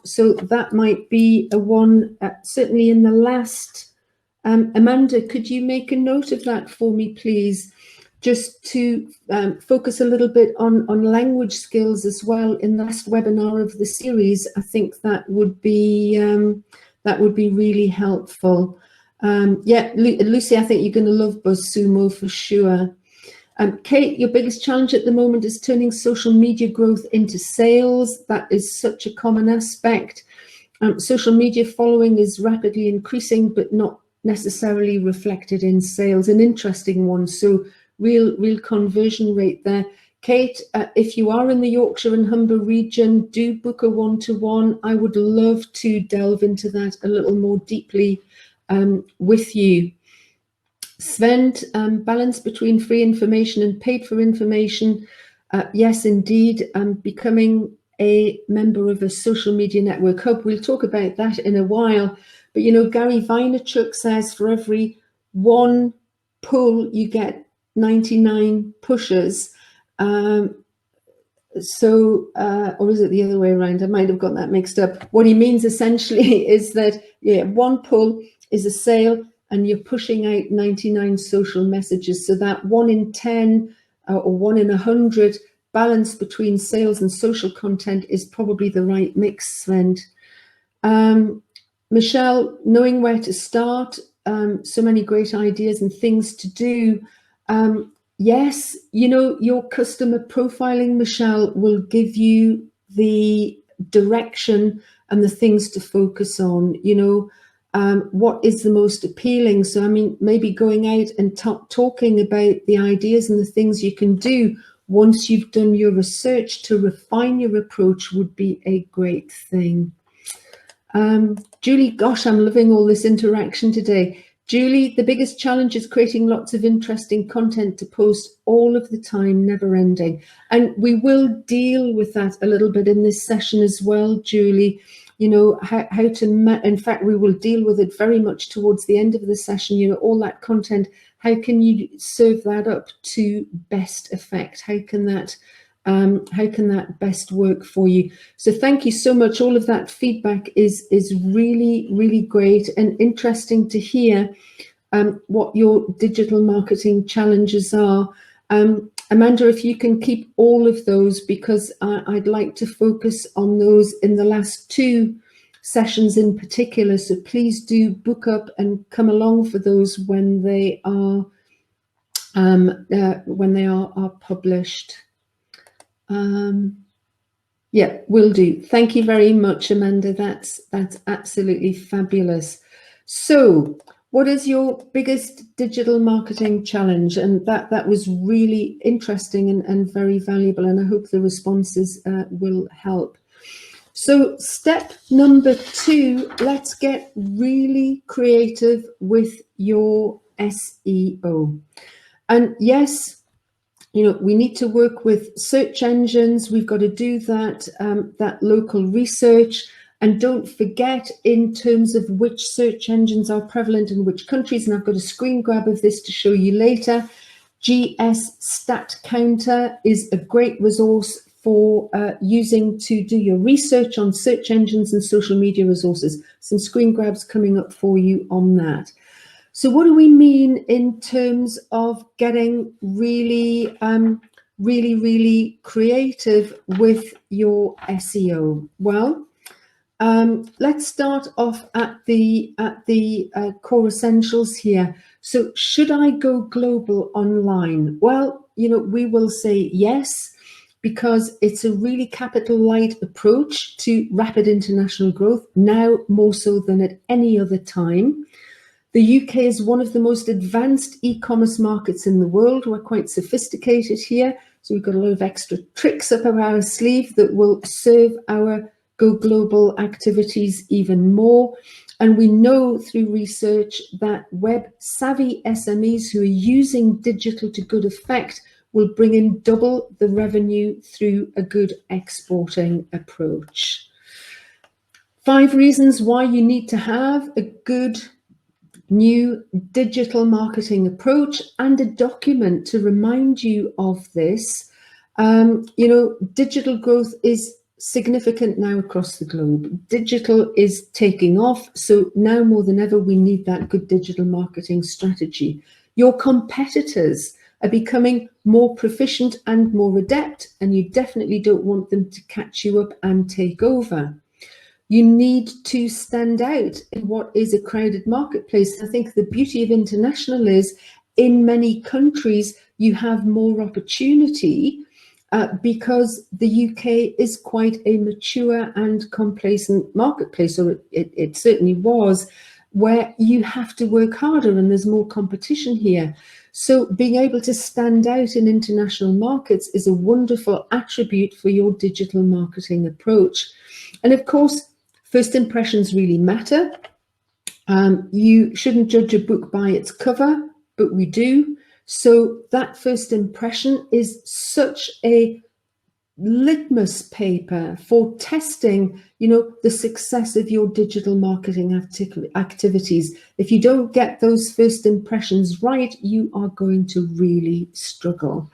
So that might be a one, certainly in the last. Amanda, could you make a note of that for me, please? Just to focus a little bit on language skills as well in the last webinar of the series. I think that would be really helpful. Yeah, Lucy, I think you're going to love BuzzSumo for sure. Kate, your biggest challenge at the moment is turning social media growth into sales. That is such a common aspect. Social media following is rapidly increasing, but not necessarily reflected in sales. An interesting one. So real conversion rate there. Kate, if you are in the Yorkshire and Humber region, do book a one-to-one. I would love to delve into that a little more deeply with you. Sven, balance between free information and paid for information. Yes, indeed, becoming a member of a social media network hub. We'll talk about that in a while. But, you know, Gary Vaynerchuk says for every one pull, you get 99 pushes. Or is it the other way around? I might have got that mixed up. What he means essentially is that, yeah, one pull is a sale and you're pushing out 99 social messages. So that 1 in 10 or 1 in 100 balance between sales and social content is probably the right mix, Sven. Michelle, knowing where to start, so many great ideas and things to do. Yes, you know, your customer profiling, Michelle, will give you the direction and the things to focus on, you know, what is the most appealing. So, I mean, maybe going out and talking about the ideas and the things you can do once you've done your research to refine your approach would be a great thing. Julie, gosh, I'm loving all this interaction today. Julie, the biggest challenge is creating lots of interesting content to post all of the time, never ending. And we will deal with that a little bit in this session as well, Julie. You know, how to, in fact, we will deal with it very much towards the end of the session, you know, all that content, how can you serve that up to best effect? How can that best work for you? So thank you so much. All of that feedback is really, really great and interesting to hear what your digital marketing challenges are. Amanda, if you can keep all of those, because I'd like to focus on those in the last 2 sessions in particular. So please do book up and come along for those when they are published. Yeah, will do. Thank you very much, Amanda. That's absolutely fabulous. So what is your biggest digital marketing challenge? And that was really interesting and very valuable, and I hope the responses will help. So step number 2, let's get really creative with your SEO. And yes, you know, we need to work with search engines. We've got to do that, that local research. And don't forget, in terms of which search engines are prevalent in which countries, and I've got a screen grab of this to show you later. GS Stat Counter is a great resource for using to do your research on search engines and social media resources. Some screen grabs coming up for you on that. So what do we mean in terms of getting really, really creative with your SEO? Well, let's start off at the core essentials here. So should I go global online? Well, you know, we will say yes, because it's a really capital light approach to rapid international growth, now more so than at any other time. The UK is one of the most advanced e-commerce markets in the world. We're quite sophisticated here, so we've got a lot of extra tricks up our sleeve that will serve our Go Global activities even more. And we know through research that web-savvy SMEs who are using digital to good effect will bring in double the revenue through a good exporting approach. 5 reasons why you need to have a good new digital marketing approach and a document to remind you of this. Digital growth is significant now across the globe. Digital is taking off, so now more than ever we need that good digital marketing strategy. Your competitors are becoming more proficient and more adept, and you definitely don't want them to catch you up and take over. You need to stand out in what is a crowded marketplace. I think the beauty of international is in many countries you have more opportunity because the UK is quite a mature and complacent marketplace, or it certainly was, where you have to work harder and there's more competition here. So being able to stand out in international markets is a wonderful attribute for your digital marketing approach. And of course, first impressions really matter. You shouldn't judge a book by its cover, but we do. So that first impression is such a litmus paper for testing, the success of your digital marketing activities. If you don't get those first impressions right, you are going to really struggle.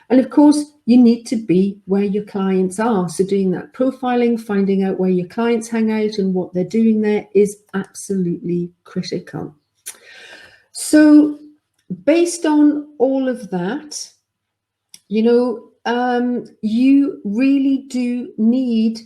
And of course, you need to be where your clients are. So doing that profiling, finding out where your clients hang out and what they're doing there is absolutely critical. So based on all of that, you really do need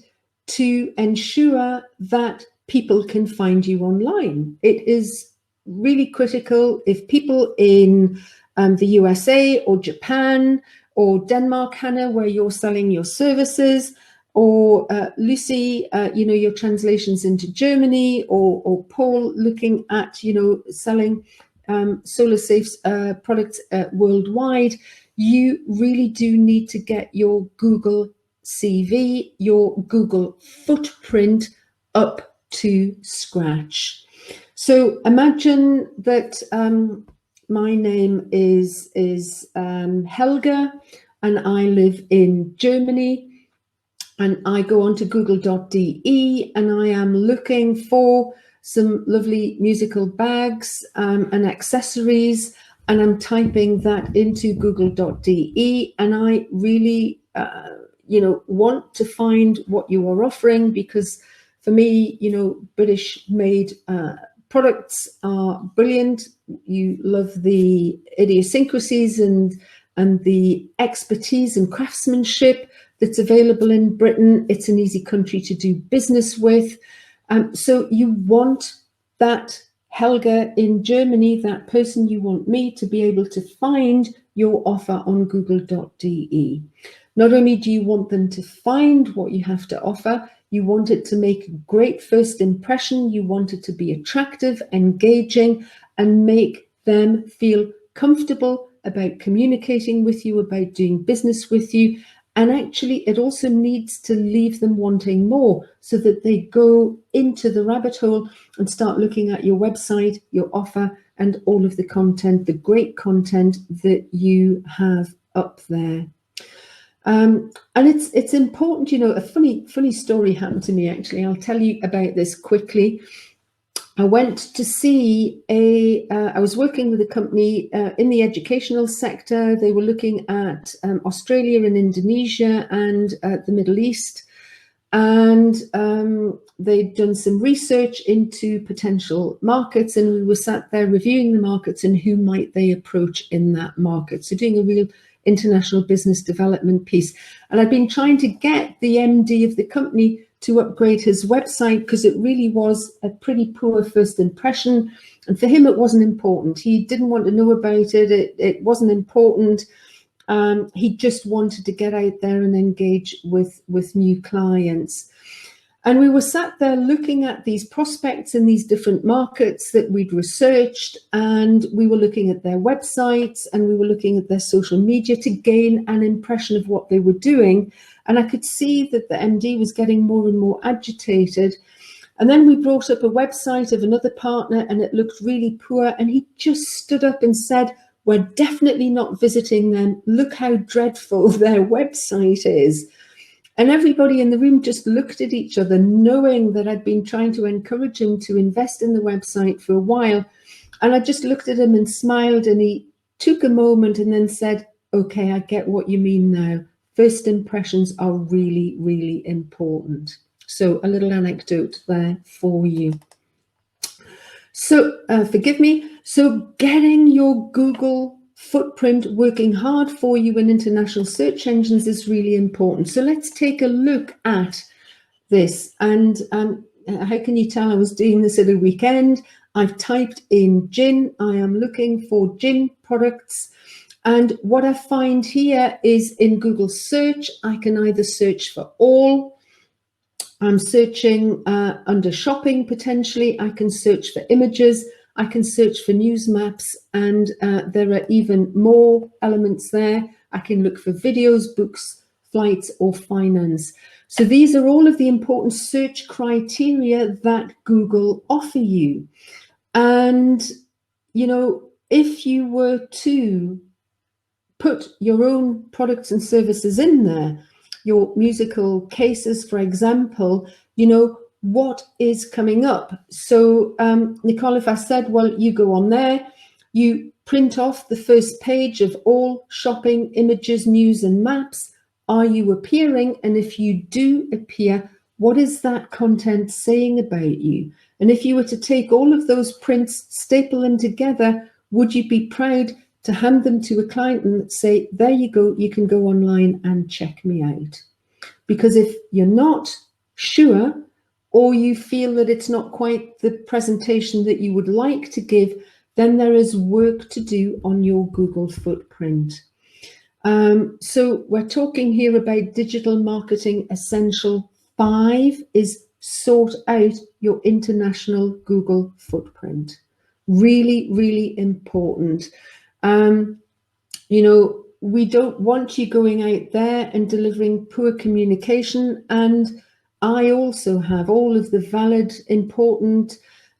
to ensure that people can find you online. It is really critical if people in the USA or Japan or Denmark, Hannah, where you're selling your services, or Lucy, your translations into Germany, or Paul looking at, selling solar safe products worldwide, you really do need to get your Google CV, your Google footprint up to scratch. So imagine that my name is Helga, and I live in Germany, and I go on to google.de and I am looking for some lovely musical bags and accessories, and I'm typing that into google.de, and I really want to find what you are offering, because for me, British made products are brilliant. You love the idiosyncrasies and the expertise and craftsmanship that's available in Britain. It's an easy country to do business with. So you want that Helga in Germany, that person you want me to be able to find your offer on google.de. Not only do you want them to find what you have to offer, you want it to make a great first impression. You want it to be attractive, engaging, and make them feel comfortable about communicating with you, about doing business with you. And actually, it also needs to leave them wanting more, so that they go into the rabbit hole and start looking at your website, your offer, and all of the content, the great content that you have up there. And it's important, a funny story happened to me, actually. I'll tell you about this quickly. I went to see I was working with a company in the educational sector. They were looking at Australia and Indonesia and the Middle East. And they'd done some research into potential markets, and we were sat there reviewing the markets and who might they approach in that market. So doing a real international business development piece. And I've been trying to get the MD of the company to upgrade his website, because it really was a pretty poor first impression. And for him, it wasn't important. He didn't want to know about it. It wasn't important. He just wanted to get out there and engage with new clients. And we were sat there looking at these prospects in these different markets that we'd researched, and we were looking at their websites and we were looking at their social media to gain an impression of what they were doing. And I could see that the MD was getting more and more agitated. And then we brought up a website of another partner and it looked really poor. And he just stood up and said, "We're definitely not visiting them. Look how dreadful their website is." And everybody in the room just looked at each other, knowing that I'd been trying to encourage him to invest in the website for a while. And I just looked at him and smiled, and he took a moment and then said, "Okay, I get what you mean now. First impressions are really, really important." So a little anecdote there for you. So forgive me. So getting your Google footprint working hard for you in international search engines is really important. So let's take a look at this. And how can you tell I was doing this at a weekend? I've typed in gin. I am looking for gin products. And what I find here is in Google search, I can either search for all. I'm searching under shopping potentially. I can search for images. I can search for news maps, and there are even more elements there. I can look for videos, books, flights, or finance. So these are all of the important search criteria that Google offer you. And, you know, if you were to put your own products and services in there, your musical cases, for example, you know, what is coming up? So Nicole, if I said, well, you go on there, you print off the first page of all shopping images, news and maps. Are you appearing? And if you do appear, what is that content saying about you? And if you were to take all of those prints, staple them together, would you be proud to hand them to a client and say, there you go, you can go online and check me out? Because if you're not sure, or you feel that it's not quite the presentation that you would like to give, then there is work to do on your Google footprint. So we're talking here about digital marketing essential 5 is sort out your international Google footprint. Really, really important. You know, we don't want you going out there and delivering poor communication. And I also have all of the valid, important,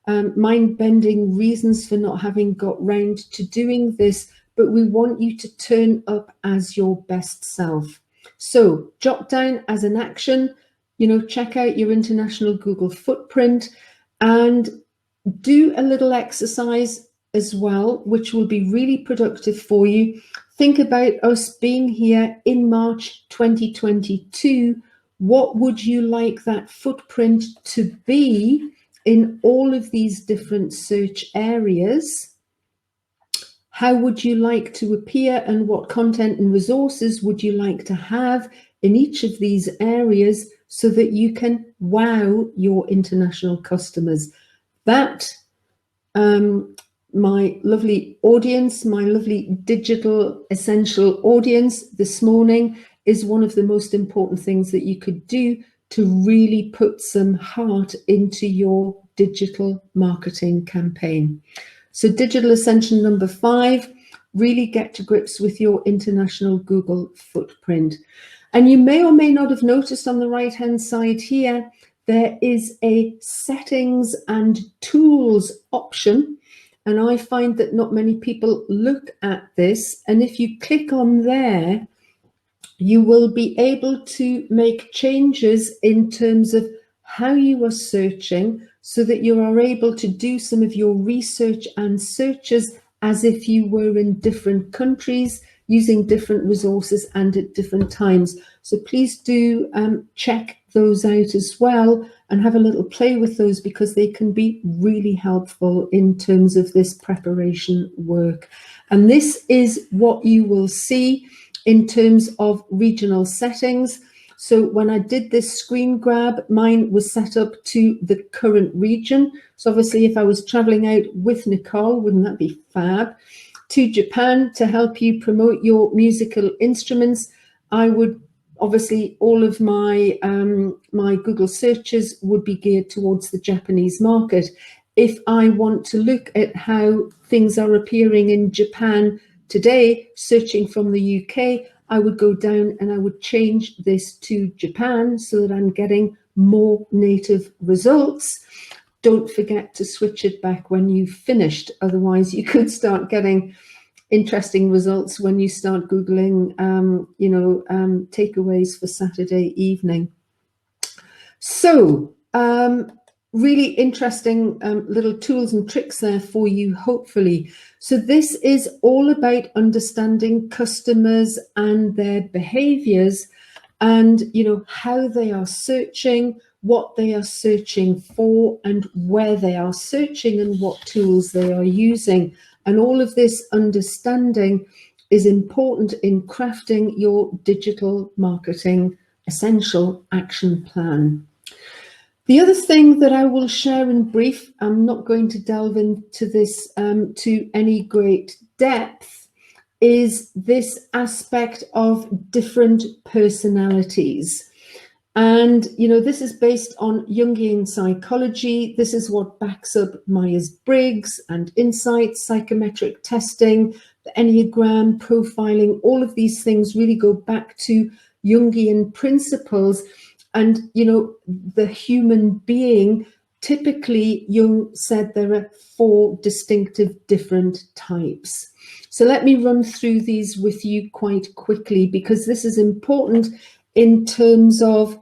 mind-bending reasons for not having got round to doing this, but we want you to turn up as your best self. So jot down as an action, you know, check out your international Google footprint and do a little exercise as well, which will be really productive for you. Think about us being here in March 2022. What would you like that footprint to be in all of these different search areas? How would you like to appear, and what content and resources would you like to have in each of these areas so that you can wow your international customers? That, my lovely audience, my lovely digital essential audience this morning, is one of the most important things that you could do to really put some heart into your digital marketing campaign. So digital essential number 5, really get to grips with your international Google footprint. And you may or may not have noticed on the right-hand side here, there is a settings and tools option. And I find that not many people look at this. And if you click on there, you will be able to make changes in terms of how you are searching so that you are able to do some of your research and searches as if you were in different countries, using different resources and at different times. So please do check those out as well and have a little play with those, because they can be really helpful in terms of this preparation work. And this is what you will see in terms of regional settings. So when I did this screen grab, mine was set up to the current region. So obviously if I was traveling out with Nicole, wouldn't that be fab? to Japan to help you promote your musical instruments, I would obviously, all of my my Google searches would be geared towards the Japanese market. If I want to look at how things are appearing in Japan today, searching from the UK, I would go down and I would change this to Japan so that I'm getting more native results. Don't forget to switch it back when you've finished. Otherwise, you could start getting interesting results when you start Googling, takeaways for Saturday evening. So, really interesting little tools and tricks there for you, hopefully. So this is all about understanding customers and their behaviors and, how they are searching, what they are searching for, and where they are searching and what tools they are using. And all of this understanding is important in crafting your digital marketing essential action plan. The other thing that I will share in brief, I'm not going to delve into this to any great depth, is this aspect of different personalities. And, this is based on Jungian psychology. This is what backs up Myers-Briggs and Insights, psychometric testing, the Enneagram, profiling. All of these things really go back to Jungian principles. And, the human being, typically, Jung said there are 4 distinctive different types. So let me run through these with you quite quickly, because this is important in terms of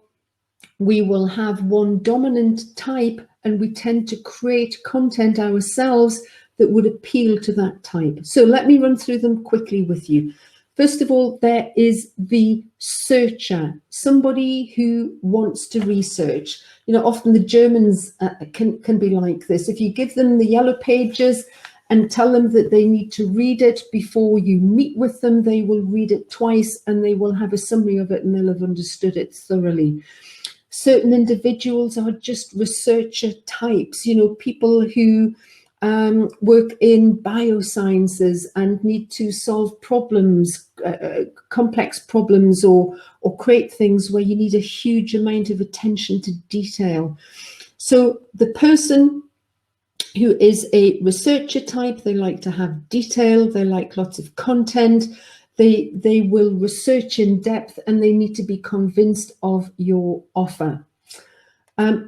we will have one dominant type and we tend to create content ourselves that would appeal to that type. So let me run through them quickly with you. First of all, there is the searcher, somebody who wants to research. Often the Germans can be like this. If you give them the yellow pages and tell them that they need to read it before you meet with them, they will read it twice and they will have a summary of it and they'll have understood it thoroughly. Certain individuals are just researcher types, people who work in biosciences and need to solve problems, complex problems, or create things where you need a huge amount of attention to detail. So the person who is a researcher type, they like to have detail, they like lots of content, they will research in depth, and they need to be convinced of your offer.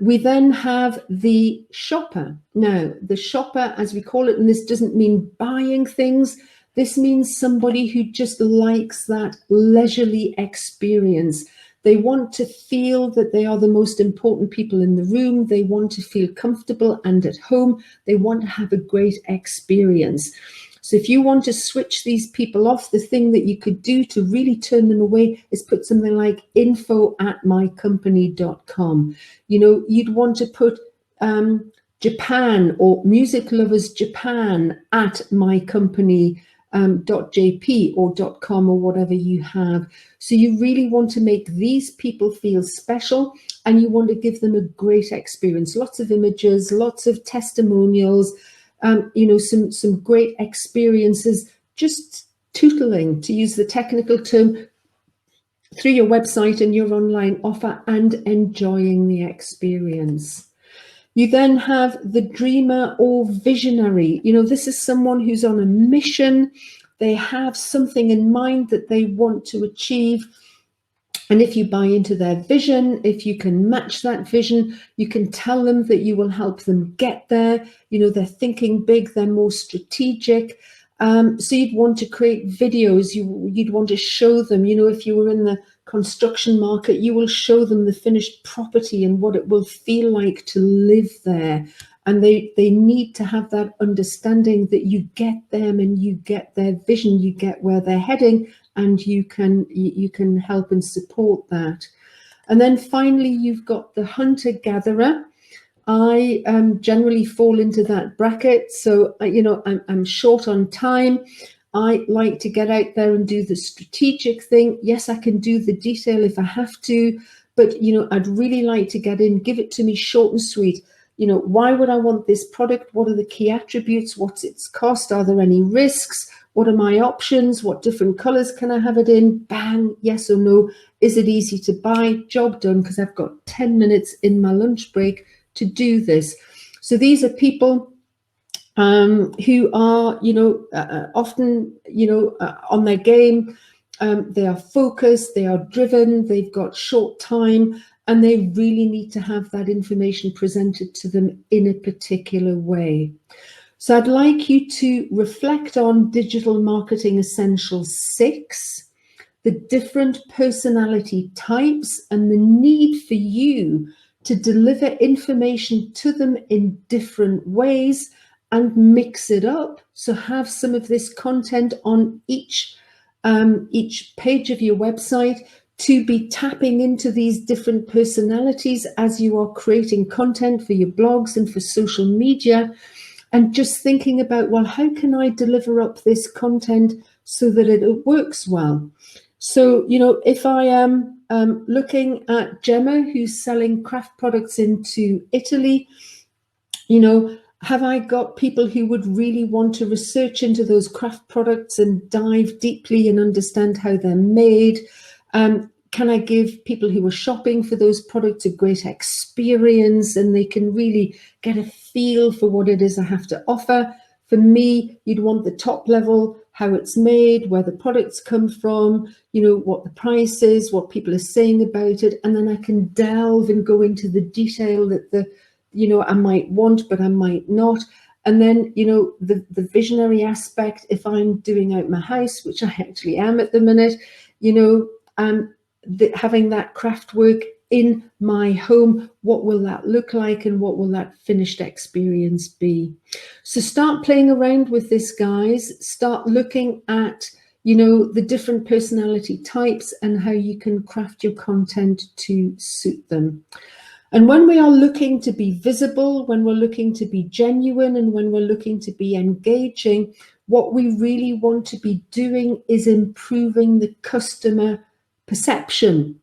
We then have the shopper. Now, the shopper, as we call it, and this doesn't mean buying things, this means somebody who just likes that leisurely experience. They want to feel that they are the most important people in the room. They want to feel comfortable and at home. They want to have a great experience. So if you want to switch these people off, the thing that you could do to really turn them away is put something like info@mycompany.com. You'd want to put Japan or Music Lovers Japan at mycompany.jp or .com or whatever you have. So you really want to make these people feel special, and you want to give them a great experience. Lots of images, lots of testimonials, some great experiences, just tootling, to use the technical term, through your website and your online offer, and enjoying the experience. You then have the dreamer or visionary. This is someone who's on a mission. They have something in mind that they want to achieve. And if you buy into their vision, if you can match that vision, you can tell them that you will help them get there. They're thinking big, they're more strategic. So you'd want to create videos, you'd want to show them, if you were in the construction market, you will show them the finished property and what it will feel like to live there. And they need to have that understanding that you get them and you get their vision, you get where they're heading, and you can help and support that. And then finally, you've got the hunter-gatherer. I generally fall into that bracket. So, I'm short on time. I like to get out there and do the strategic thing. Yes, I can do the detail if I have to, but, I'd really like to get in, give it to me short and sweet. Why would I want this product? What are the key attributes? What's its cost? Are there any risks? What are my options? What different colors can I have it in? Bang, yes or no. Is it easy to buy? Job done, because I've got 10 minutes in my lunch break to do this. So these are people who are, often, on their game. They are focused, they are driven, they've got short time, and they really need to have that information presented to them in a particular way. So I'd like you to reflect on Digital Marketing Essentials 6, the different personality types and the need for you to deliver information to them in different ways and mix it up. So have some of this content on each page of your website to be tapping into these different personalities as you are creating content for your blogs and for social media, and just thinking about, well, how can I deliver up this content so that it works well? So, if I am looking at Gemma, who's selling craft products into Italy, have I got people who would really want to research into those craft products and dive deeply and understand how they're made? Can I give people who are shopping for those products a great experience and they can really get a feel for what it is I have to offer? For me, you'd want the top level, how it's made, where the products come from, what the price is, what people are saying about it. And then I can delve and go into the detail that I might want, but I might not. And then, the visionary aspect, if I'm doing out my house, which I actually am at the minute, having that craft work in my home, what will that look like and what will that finished experience be? So start playing around with this, guys. Start looking at, the different personality types and how you can craft your content to suit them. And when we are looking to be visible, when we're looking to be genuine, and when we're looking to be engaging, what we really want to be doing is improving the customer perception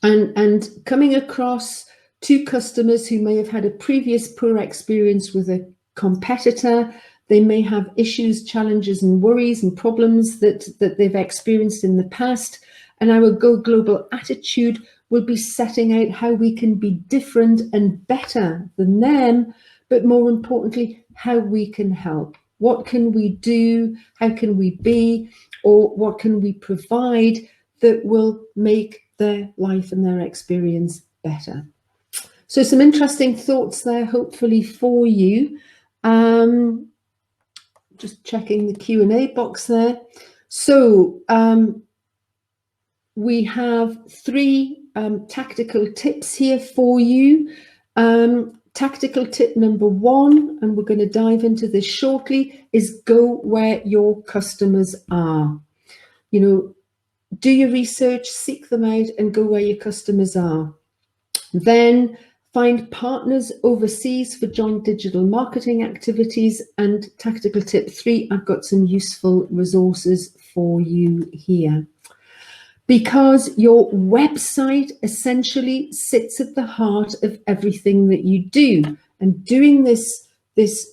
and coming across to customers who may have had a previous poor experience with a competitor. They may have issues, challenges, and worries and problems that they've experienced in the past. And our Go Global attitude will be setting out how we can be different and better than them, but more importantly, how we can help. What can we do? How can we be? Or what can we provide that will make their life and their experience better? So some interesting thoughts there, hopefully for you. Just checking the Q&A box there. So we have 3 tactical tips here for you. Tactical tip number 1, and we're going to dive into this shortly, is go where your customers are. Do your research, seek them out, and go where your customers are. Then find partners overseas for joint digital marketing activities. And tactical tip 3, I've got some useful resources for you here. Because your website essentially sits at the heart of everything that you do. And doing this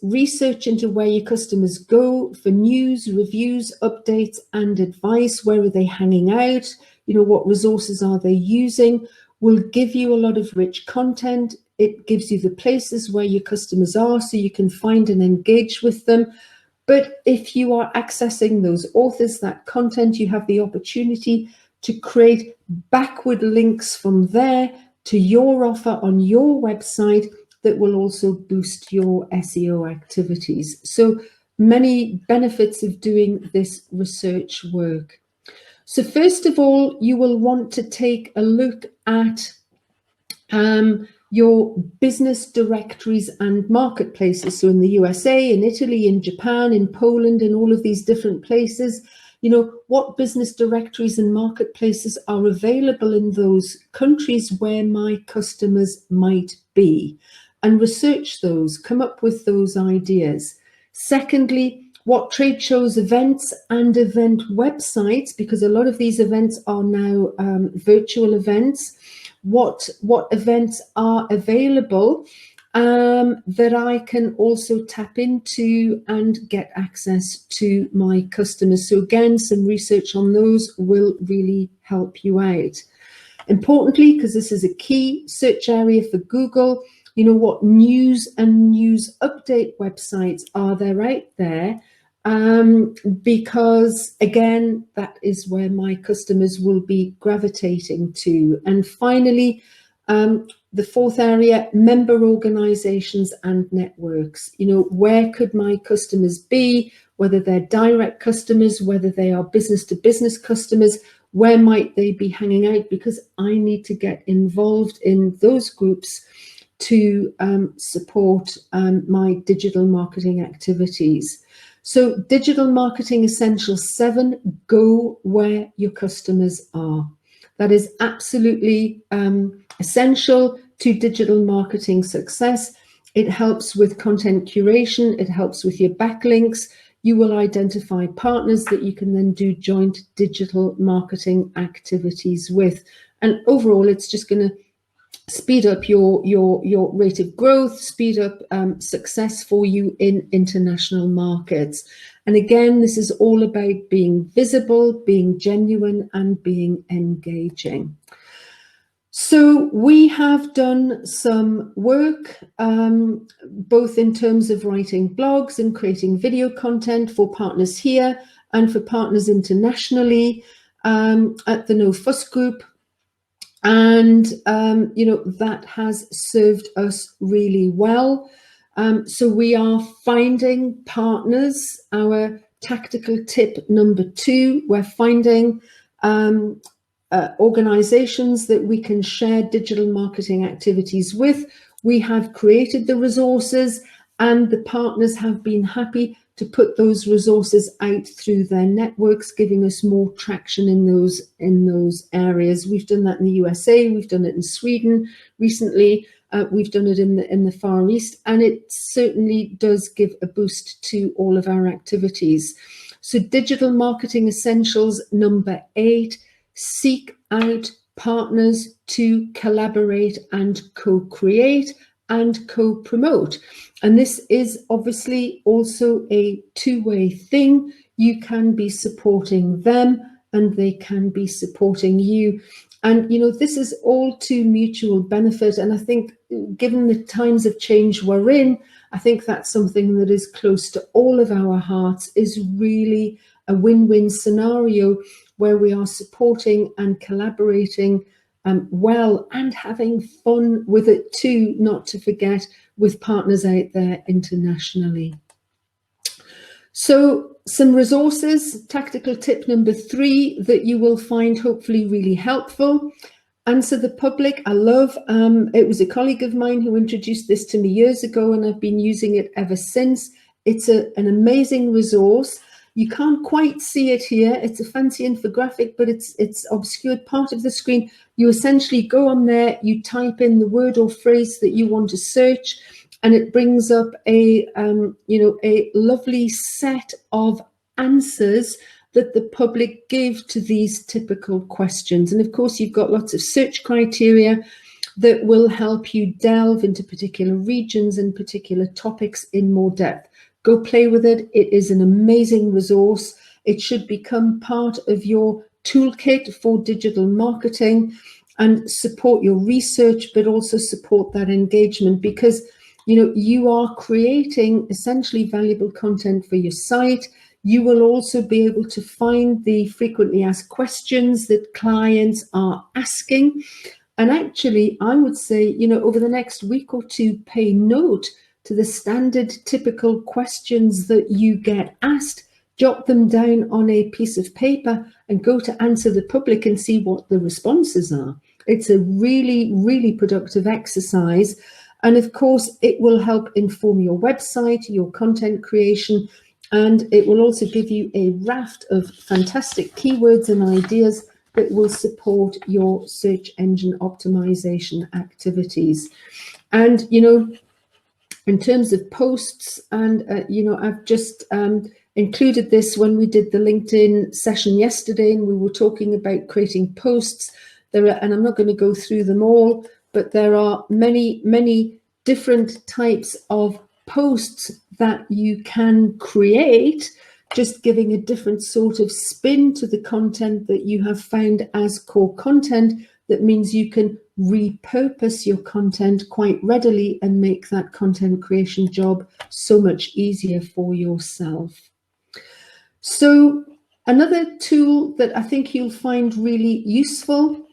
research into where your customers go for news, reviews, updates, and advice, where are they hanging out, what resources are they using, will give you a lot of rich content. It gives you the places where your customers are so you can find and engage with them. But if you are accessing those authors, that content, you have the opportunity to create backward links from there to your offer on your website that will also boost your SEO activities. So many benefits of doing this research work. So first of all, you will want to take a look at your business directories and marketplaces. So in the USA, in Italy, in Japan, in Poland, in all of these different places, what business directories and marketplaces are available in those countries where my customers might be, and research those, come up with those ideas. Secondly, what trade shows, events, and event websites, because a lot of these events are now virtual events. What events are available that I can also tap into and get access to my customers. So again, some research on those will really help you out. Importantly, because this is a key search area for Google, you know, what news and news update websites are there out there? Because again, that is where my customers will be gravitating to. And finally, the fourth area, member organizations and networks. You know, where could my customers be, whether they're direct customers, whether they are business to business customers, where might they be hanging out? Because I need to get involved in those groups to support my digital marketing activities. So Digital Marketing Essentials 7, go where your customers are. That is absolutely essential to digital marketing success. It helps with content curation. It helps with your backlinks. You will identify partners that you can then do joint digital marketing activities with. And overall, it's just going to speed up your rate of growth, speed up success for you in international markets. And again, this is all about being visible, being genuine, and being engaging. So we have done some work, both in terms of writing blogs and creating video content for partners here and for partners internationally at the No Fuss Group. And, you know, that has served us really well. So we are finding partners. Our tactical tip number 2, we're finding organizations that we can share digital marketing activities with. We have created the resources and the partners have been happy to put those resources out through their networks, giving us more traction in those areas. We've done that in the USA, we've done it in Sweden recently, we've done it in the Far East, and it certainly does give a boost to all of our activities. So Digital Marketing Essentials number 8, seek out partners to collaborate and co-create and co-promote. And this is obviously also a two-way thing. You can be supporting them and they can be supporting you. And, you know, this is all to mutual benefit. And I think given the times of change we're in, I think that's something that is close to all of our hearts, is really a win-win scenario where we are supporting and collaborating well and having fun with it too, not to forget, with partners out there internationally. So some resources, tactical tip number 3 that you will find hopefully really helpful. Answer the Public, I love. It was a colleague of mine who introduced this to me years ago and I've been using it ever since. It's an amazing resource. You can't quite see it here. It's a fancy infographic, but it's obscured part of the screen. You essentially go on there, you type in the word or phrase that you want to search, and it brings up a lovely set of answers that the public give to these typical questions. And of course, you've got lots of search criteria that will help you delve into particular regions and particular topics in more depth. Go play with it. It is an amazing resource. It should become part of your toolkit for digital marketing and support your research, but also support that engagement, because, you know, you are creating essentially valuable content for your site. You will also be able to find the frequently asked questions that clients are asking. And actually, I would say, you know, over the next week or two, pay note to the standard typical questions that you get asked, jot them down on a piece of paper and go to Answer the Public and see what the responses are. It's a really, really productive exercise. And of course, it will help inform your website, your content creation, and it will also give you a raft of fantastic keywords and ideas that will support your search engine optimization activities. And, you know, in terms of posts, and you know, I've just included this when we did the LinkedIn session yesterday, and we were talking about creating posts. There are, and I'm not going to go through them all, but there are many different types of posts that you can create, just giving a different sort of spin to the content that you have found as core content. That means you can repurpose your content quite readily and make that content creation job so much easier for yourself. So another tool that I think you'll find really useful,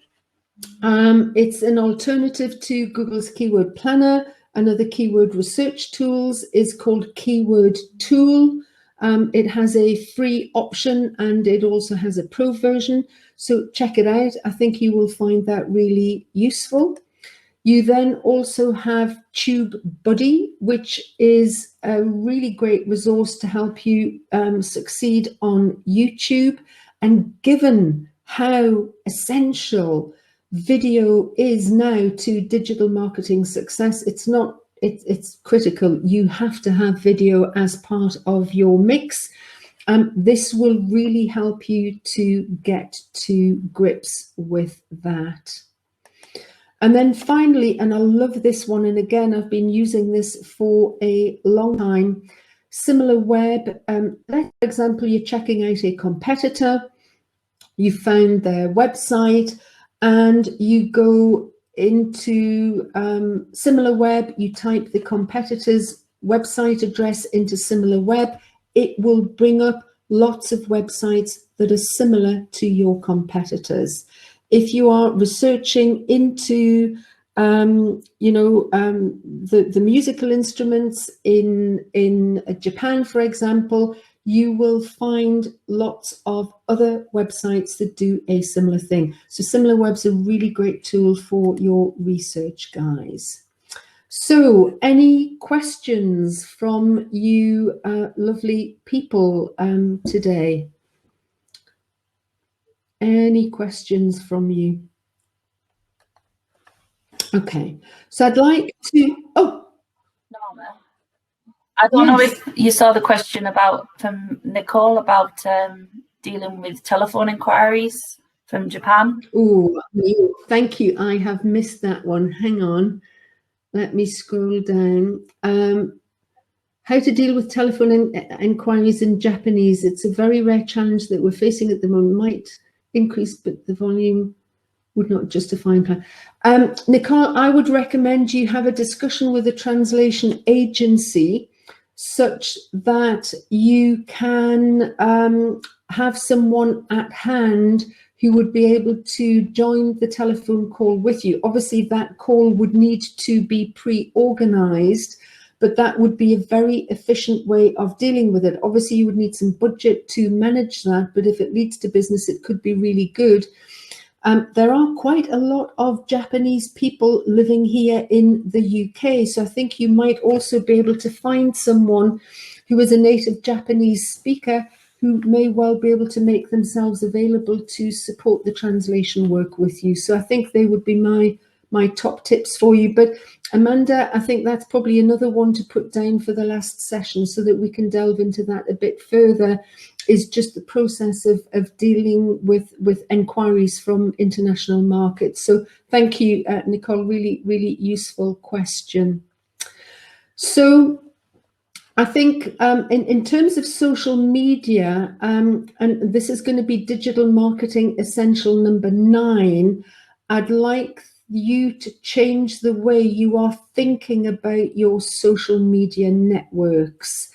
it's an alternative to Google's Keyword Planner. Another keyword research tools is called Keyword Tool. It has a free option and it also has a pro version. So check it out. I think you will find that really useful. You then also have TubeBuddy, which is a really great resource to help you succeed on YouTube. And given how essential video is now to digital marketing success, it's critical. You have to have video as part of your mix. This will really help you to get to grips with that. And then finally, and I love this one, and again, I've been using this for a long time, SimilarWeb. Let's, for example, you're checking out a competitor, you found their website, and you go into SimilarWeb, you type the competitor's website address into SimilarWeb, it will bring up lots of websites that are similar to your competitors. If you are researching into, the musical instruments in Japan, for example, you will find lots of other websites that do a similar thing. So SimilarWeb's a really great tool for your research, guys. So any questions from you lovely people today? Any questions from you? Okay, so I'd like to, I don't know if you saw the question from Nicole about dealing with telephone inquiries from Japan. Oh, thank you. I have missed that one. Hang on. Let me scroll down. How to deal with telephone inquiries in Japanese. It's a very rare challenge that we're facing at the moment. Might increase, but the volume would not justify. Nicole, I would recommend you have a discussion with a translation agency such that you can have someone at hand who would be able to join the telephone call with you. Obviously, that call would need to be pre-organized, but that would be a very efficient way of dealing with it. Obviously, you would need some budget to manage that, but if it leads to business, it could be really good. There are quite a lot of Japanese people living here in the UK, so I think you might also be able to find someone who is a native Japanese speaker who may well be able to make themselves available to support the translation work with you. So I think they would be my top tips for you. But Amanda, I think that's probably another one to put down for the last session so that we can delve into that a bit further, is just the process of dealing with enquiries from international markets. So thank you, Nicole, really, really useful question. So I think in terms of social media, and this is going to be digital marketing essential number 9, I'd like you to change the way you are thinking about your social media networks.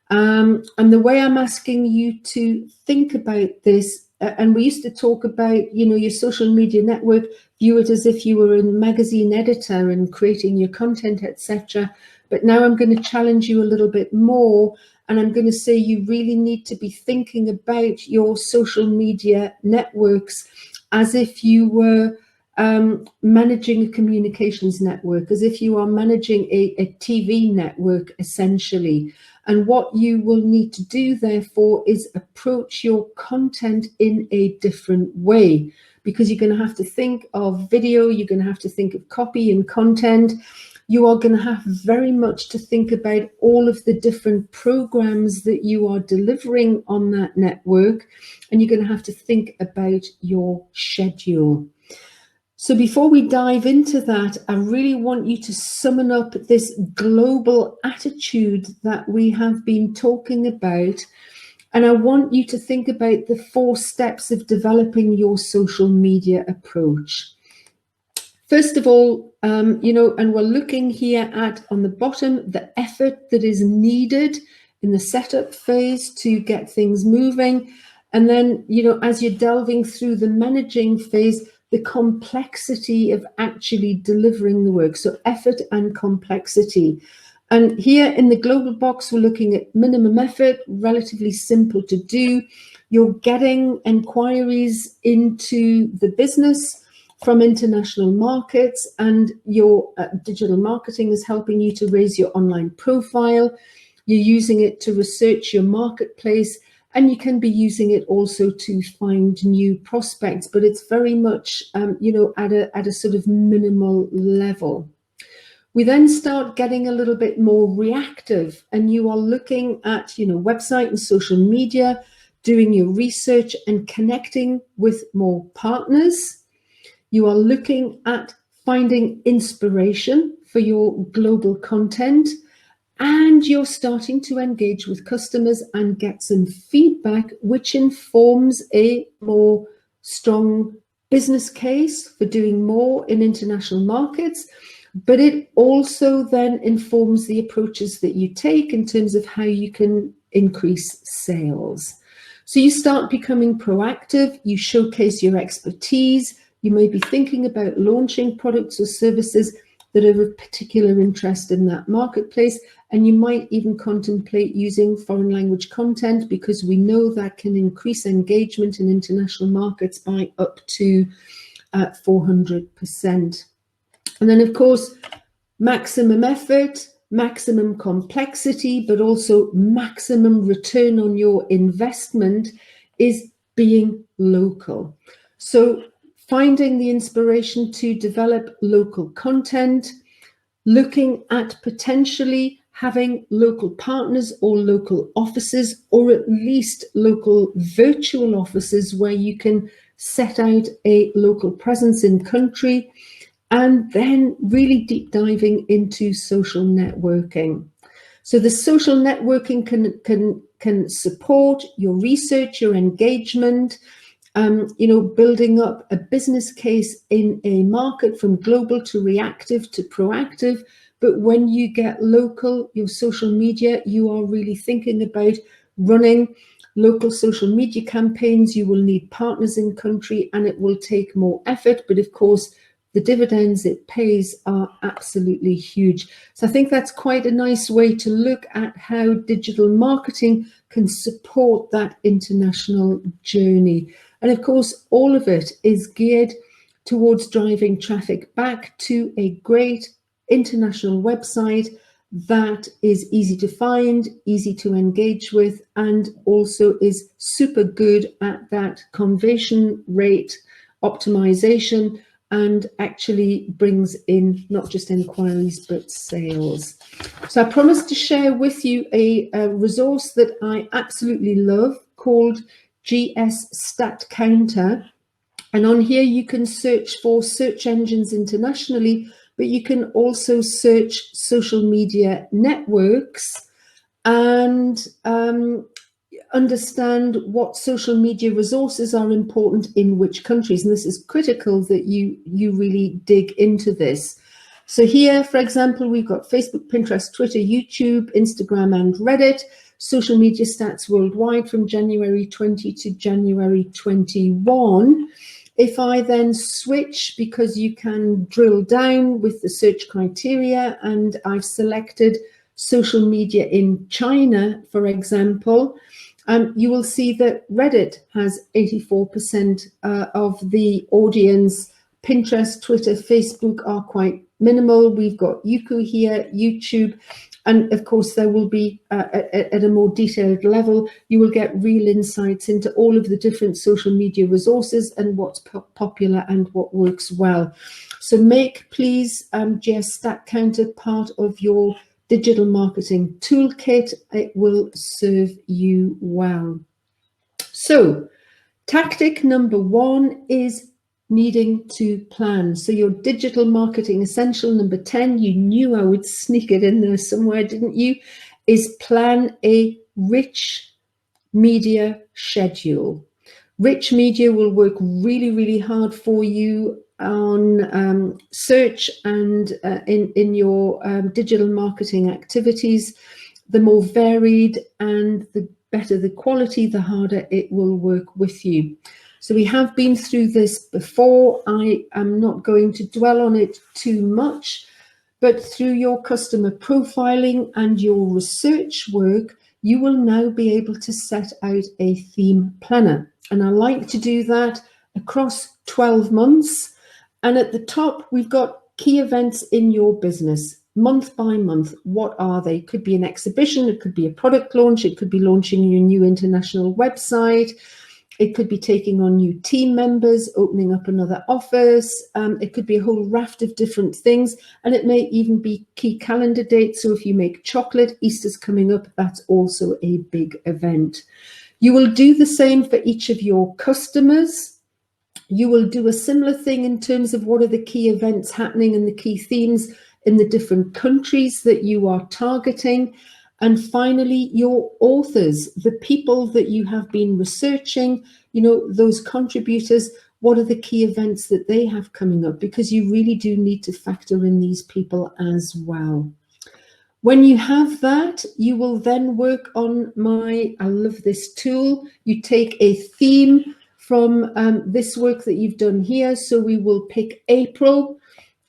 And the way I'm asking you to think about this, and we used to talk about, your social media network, view it as if you were a magazine editor and creating your content, etc. But now I'm going to challenge you a little bit more, and I'm going to say you really need to be thinking about your social media networks as if you were managing a communications network, as if you are managing a TV network, essentially. And what you will need to do, therefore, is approach your content in a different way, because you're going to have to think of video, you're going to have to think of copy and content. You are going to have very much to think about all of the different programs that you are delivering on that network, and you're going to have to think about your schedule. So before we dive into that, I really want you to summon up this global attitude that we have been talking about. And I want you to think about the 4 steps of developing your social media approach. First of all, and we're looking here at, on the bottom, the effort that is needed in the setup phase to get things moving. And then, as you're delving through the managing phase, the complexity of actually delivering the work. So effort and complexity. And here in the global box, we're looking at minimum effort, relatively simple to do. You're getting inquiries into the business from international markets, and your digital marketing is helping you to raise your online profile. You're using it to research your marketplace, and you can be using it also to find new prospects, but it's very much, at a sort of minimal level. We then start getting a little bit more reactive, and you are looking at, website and social media, doing your research and connecting with more partners. You are looking at finding inspiration for your global content, and you're starting to engage with customers and get some feedback, which informs a more strong business case for doing more in international markets. But it also then informs the approaches that you take in terms of how you can increase sales. So you start becoming proactive, you showcase your expertise, you may be thinking about launching products or services that are of particular interest in that marketplace, and you might even contemplate using foreign language content, because we know that can increase engagement in international markets by up to 400%. And then, of course, maximum effort, maximum complexity, but also maximum return on your investment is being local. So finding the inspiration to develop local content, looking at potentially having local partners or local offices, or at least local virtual offices where you can set out a local presence in country, and then really deep diving into social networking. So the social networking can support your research, your engagement, building up a business case in a market from global to reactive to proactive. But when you get local, your social media, you are really thinking about running local social media campaigns. You will need partners in country, and it will take more effort. But of course, the dividends it pays are absolutely huge. So I think that's quite a nice way to look at how digital marketing can support that international journey. And of course, all of it is geared towards driving traffic back to a great international website that is easy to find, easy to engage with, and also is super good at that conversion rate optimization, and actually brings in not just inquiries, but sales. So I promised to share with you a resource that I absolutely love called GS Stat Counter. And on here, you can search for search engines internationally, but you can also search social media networks and understand what social media resources are important in which countries. And this is critical that you really dig into this. So here, for example, we've got Facebook, Pinterest, Twitter, YouTube, Instagram, and Reddit. Social media stats worldwide from January 20 to January 21. If I then switch, because you can drill down with the search criteria, and I've selected social media in China, for example, you will see that Reddit has 84% of the audience. Pinterest, Twitter, Facebook are quite minimal. We've got Youku here, YouTube, and of course there will be, at a more detailed level, you will get real insights into all of the different social media resources and what's popular and what works well. So make, please, GS Stat Counter part of your digital marketing toolkit. It will serve you well. So tactic number 1 is needing to plan. So your digital marketing essential number 10, you knew I would sneak it in there somewhere, didn't you? Is plan a rich media schedule. Rich media will work really, really hard for you on search and in your digital marketing activities. The more varied and the better the quality, the harder it will work with you. So we have been through this before. I am not going to dwell on it too much, but through your customer profiling and your research work, you will now be able to set out a theme planner. And I like to do that across 12 months. And at the top, we've got key events in your business, month by month. What are they? It could be an exhibition, it could be a product launch, it could be launching your new international website, it could be taking on new team members, opening up another office. It could be a whole raft of different things. And it may even be key calendar dates. So if you make chocolate, Easter's coming up, that's also a big event. You will do the same for each of your customers. You will do a similar thing in terms of what are the key events happening and the key themes in the different countries that you are targeting. And finally, your authors, the people that you have been researching, you know, those contributors, what are the key events that they have coming up? Because you really do need to factor in these people as well. When you have that, you will then work on I love this tool. You take a theme from this work that you've done here. So we will pick April.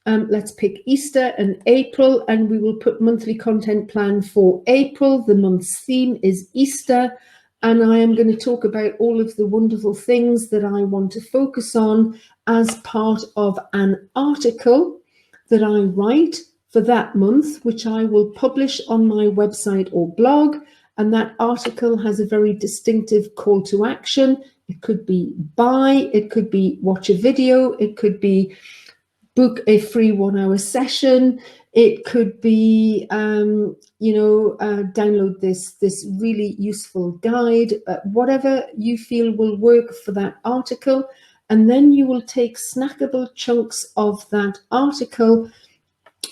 Let's pick Easter and April, and we will put monthly content plan for April. The month's theme is Easter, and I am going to talk about all of the wonderful things that I want to focus on as part of an article that I write for that month, which I will publish on my website or blog. And that article has a very distinctive call to action. It could be buy, it could be watch a video, it could be book a free 1-hour session. It could be, download this really useful guide, whatever you feel will work for that article. And then you will take snackable chunks of that article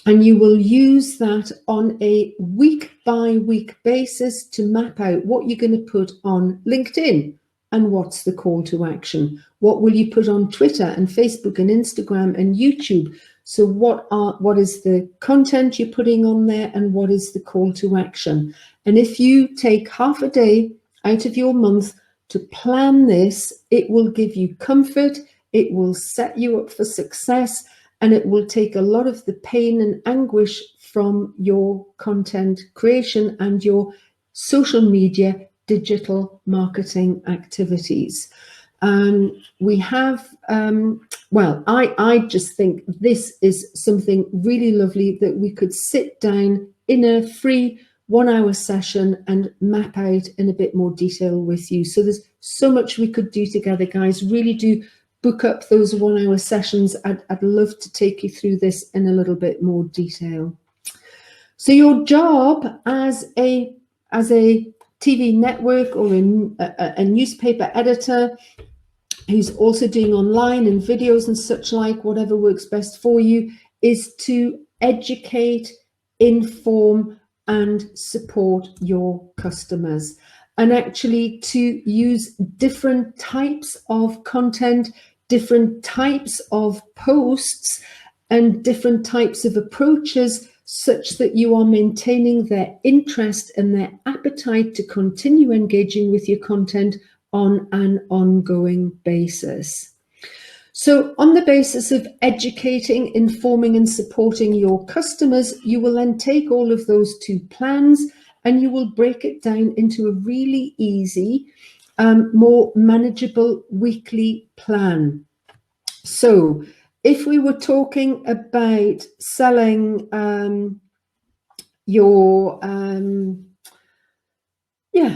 and you will use that on a week by week basis to map out what you're going to put on LinkedIn. And what's the call to action? What will you put on Twitter and Facebook and Instagram and YouTube? So what is the content you're putting on there and what is the call to action? And if you take half a day out of your month to plan this, it will give you comfort, it will set you up for success, and it will take a lot of the pain and anguish from your content creation and your social media digital marketing activities. We have, I just think this is something really lovely that we could sit down in a free 1-hour session and map out in a bit more detail with you. So there's so much we could do together, guys. Really do book up those 1-hour sessions. I'd love to take you through this in a little bit more detail. So your job as a TV network or a newspaper editor who's also doing online and videos and such like, whatever works best for you, is to educate, inform, and support your customers. And actually to use different types of content, different types of posts, and different types of approaches such that you are maintaining their interest and their appetite to continue engaging with your content on an ongoing basis. So on the basis of educating, informing, and supporting your customers, you will then take all of those two plans and you will break it down into a really easy, more manageable weekly plan. So if we were talking about selling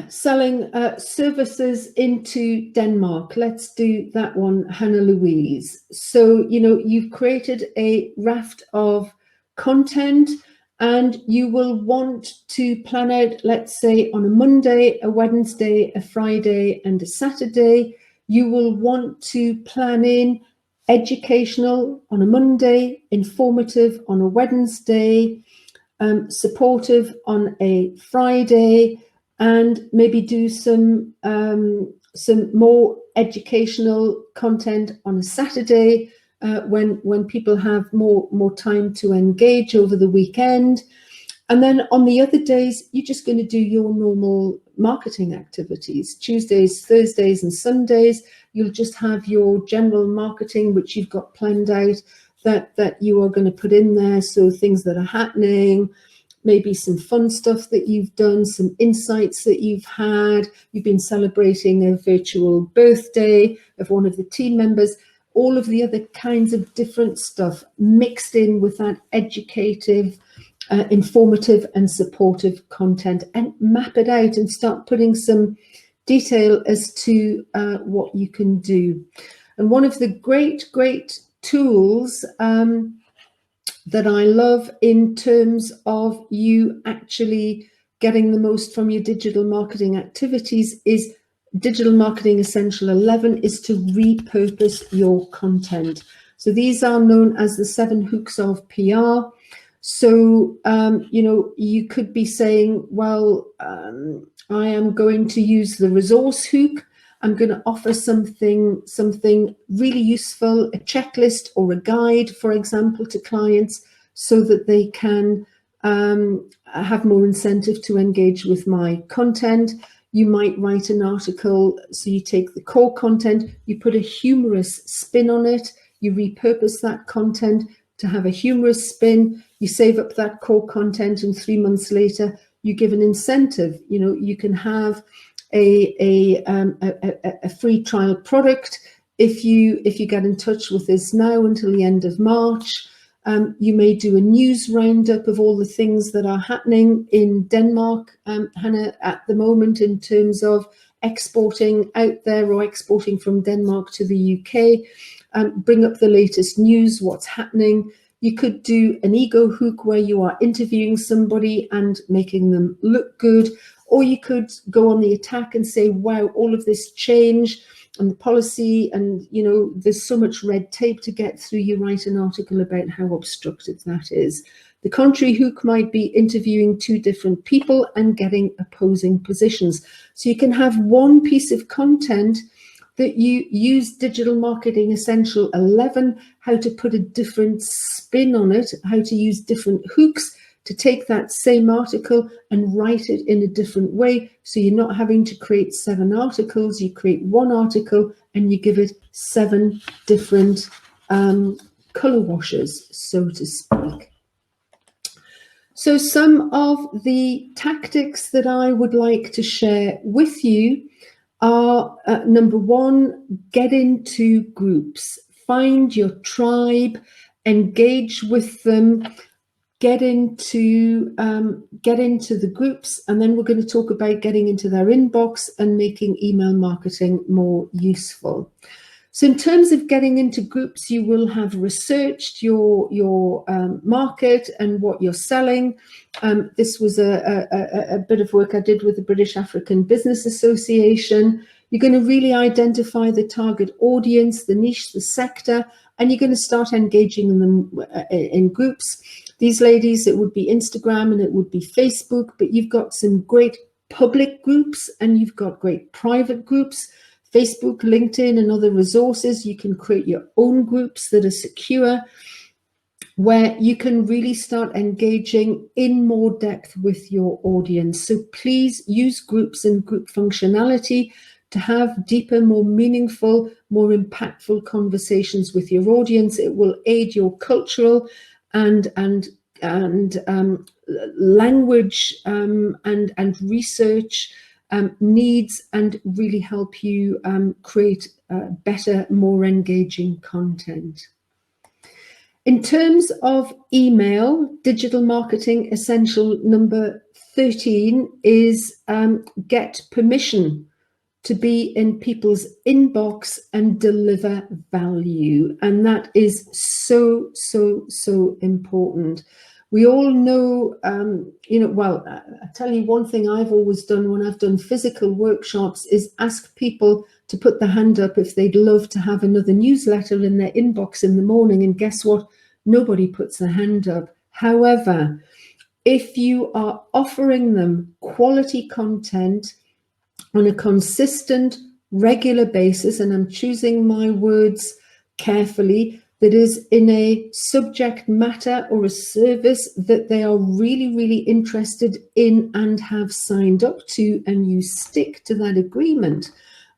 selling services into Denmark, let's do that one, Hannah Louise. So, you've created a raft of content and you will want to plan out, let's say on a Monday, a Wednesday, a Friday, and a Saturday. You will want to plan in educational on a Monday, informative on a Wednesday, supportive on a Friday, and maybe do some more educational content on a Saturday when people have more time to engage over the weekend. And then on the other days, you're just going to do your normal marketing activities. Tuesdays, Thursdays, and Sundays, you'll just have your general marketing, which you've got planned out, that you are going to put in there. So things that are happening, maybe some fun stuff that you've done, some insights that you've had. You've been celebrating a virtual birthday of one of the team members. All of the other kinds of different stuff mixed in with that educative, informative and supportive content, and map it out and start putting some detail as to what you can do. And one of the great tools that I love in terms of you actually getting the most from your digital marketing activities is Digital Marketing Essential 11 is to repurpose your content. So these are known as the 7 hooks of PR. So, you could be saying, well, I am going to use the resource hook. I'm going to offer something really useful, a checklist or a guide, for example, to clients so that they can have more incentive to engage with my content. You might write an article, so you take the core content, you put a humorous spin on it, you repurpose that content to have a humorous spin, you save up that core content, and 3 months later, you give an incentive. You can have a free trial product if you get in touch with us now until the end of March. You may do a news roundup of all the things that are happening in Denmark, Hannah, at the moment in terms of exporting out there or exporting from Denmark to the UK. Bring up the latest news, what's happening. You could do an ego hook where you are interviewing somebody and making them look good. Or you could go on the attack and say, wow, all of this change and the policy, and there's so much red tape to get through. You write an article about how obstructive that is. The contrary hook might be interviewing 2 different people and getting opposing positions. So you can have one piece of content that you use Digital Marketing Essential 11, how to put a different spin on it, how to use different hooks to take that same article and write it in a different way. So you're not having to create 7 articles, you create 1 article and you give it 7 different color washes, so to speak. So some of the tactics that I would like to share with you are, number 1, get into groups. Find your tribe, engage with them, get into the groups, and then we're going to talk about getting into their inbox and making email marketing more useful. So in terms of getting into groups, you will have researched your market and what you're selling. This was a bit of work I did with the British African Business Association. You're going to really identify the target audience, the niche, the sector, and you're going to start engaging them in groups. These ladies, it would be Instagram and it would be Facebook, but you've got some great public groups and you've got great private groups. Facebook, LinkedIn, and other resources. You can create your own groups that are secure, where you can really start engaging in more depth with your audience. So please use groups and group functionality to have deeper, more meaningful, more impactful conversations with your audience. It will aid your cultural and language and research needs, and really help you create better, more engaging content. In terms of email, Digital Marketing Essential number 13 is get permission to be in people's inbox and deliver value. And that is so important. We all know, well, I tell you one thing I've always done when I've done physical workshops is ask people to put their hand up if they'd love to have another newsletter in their inbox in the morning. And guess what? Nobody puts their hand up. However, if you are offering them quality content on a consistent, regular basis, and I'm choosing my words carefully, that is in a subject matter or a service that they are really, really interested in and have signed up to, and you stick to that agreement,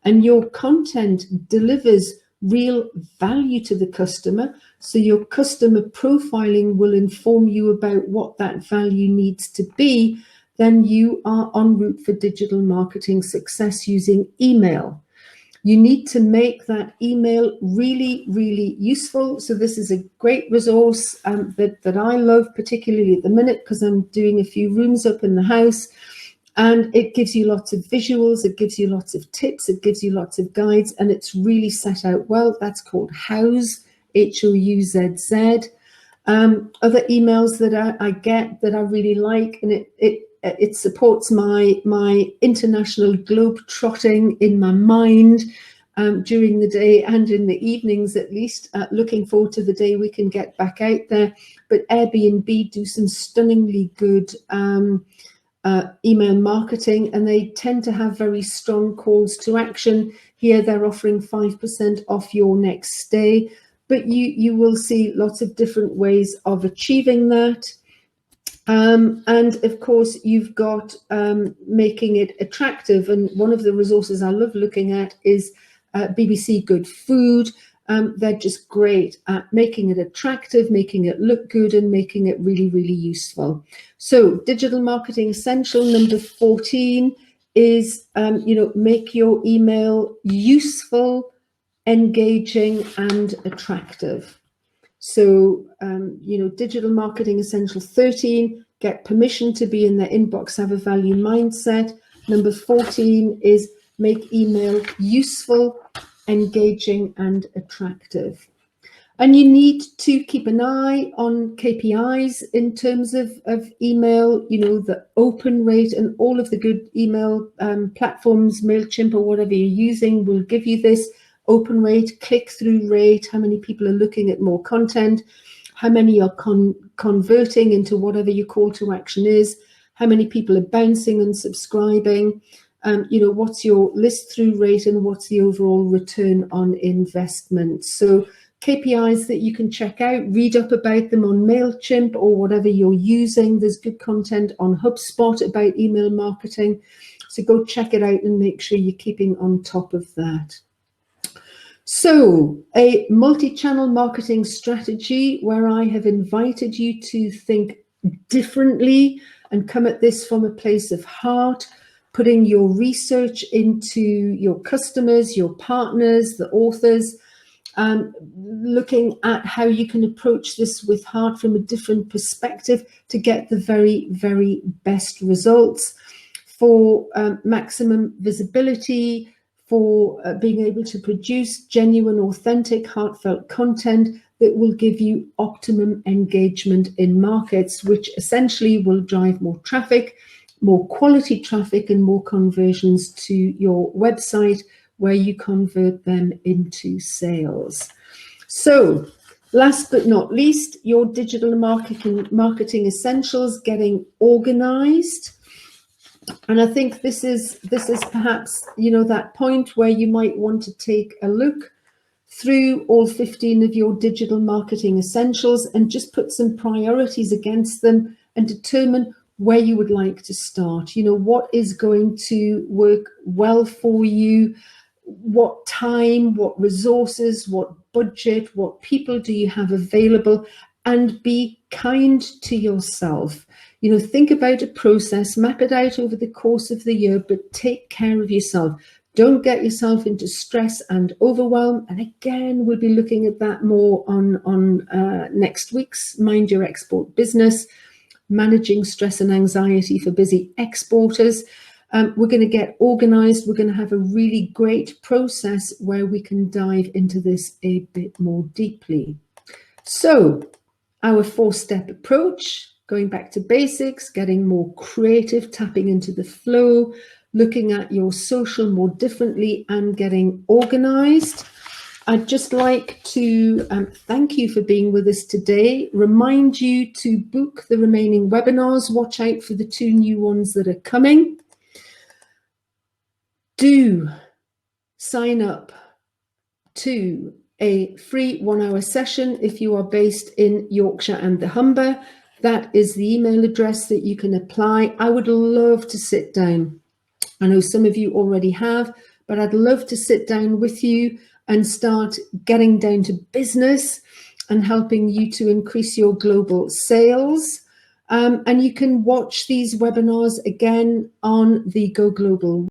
and your content delivers real value to the customer, so your customer profiling will inform you about what that value needs to be, then you are en route for digital marketing success using email. You need to make that email really, really useful. So this is a great resource that I love, particularly at the minute, because I'm doing a few rooms up in the house. And it gives you lots of visuals, it gives you lots of tips, it gives you lots of guides, and it's really set out well. That's called Houzz, Houzz. Other emails that I get that I really like, and it supports my international globe trotting in my mind during the day and in the evenings, at least, looking forward to the day we can get back out there. But Airbnb do some stunningly good email marketing, and they tend to have very strong calls to action. Here they're offering 5% off your next stay, but you will see lots of different ways of achieving that. And of course, you've got making it attractive. And one of the resources I love looking at is BBC Good Food. They're just great at making it attractive, making it look good, and making it really, really useful. So digital marketing essential number 14 is, make your email useful, engaging, and attractive. So, digital marketing essential 13, get permission to be in their inbox, have a value mindset. Number 14 is make email useful, engaging, and attractive. And you need to keep an eye on KPIs in terms of email, the open rate, and all of the good email platforms, MailChimp or whatever you're using will give you this open rate, click-through rate, how many people are looking at more content, how many are converting into whatever your call to action is, how many people are bouncing and subscribing, what's your list through rate, and what's the overall return on investment. So KPIs that you can check out, read up about them on MailChimp or whatever you're using. There's good content on HubSpot about email marketing. So go check it out and make sure you're keeping on top of that. So a multi-channel marketing strategy where I have invited you to think differently and come at this from a place of heart, putting your research into your customers, your partners, the authors, looking at how you can approach this with heart from a different perspective to get the very, very best results for maximum visibility, for being able to produce genuine, authentic, heartfelt content that will give you optimum engagement in markets, which essentially will drive more traffic, more quality traffic, and more conversions to your website, where you convert them into sales. So last but not least, your digital marketing essentials, getting organized. And I think this is perhaps, that point where you might want to take a look through all 15 of your digital marketing essentials and just put some priorities against them and determine where you would like to start. What is going to work well for you? What time, what resources, what budget, what people do you have available? And be kind to yourself. Think about a process, map it out over the course of the year, but take care of yourself. Don't get yourself into stress and overwhelm. And again, we'll be looking at that more on next week's Mind Your Export Business, managing stress and anxiety for busy exporters. We're going to get organized. We're going to have a really great process where we can dive into this a bit more deeply. So our 4-step approach: going back to basics, getting more creative, tapping into the flow, looking at your social more differently, and getting organized. I'd just like to thank you for being with us today. Remind you to book the remaining webinars. Watch out for the 2 new ones that are coming. Do sign up to a free 1-hour session if you are based in Yorkshire and the Humber. That is the email address that you can apply. I would love to sit down. I know some of you already have, but I'd love to sit down with you and start getting down to business and helping you to increase your global sales. And you can watch these webinars again on the Go Global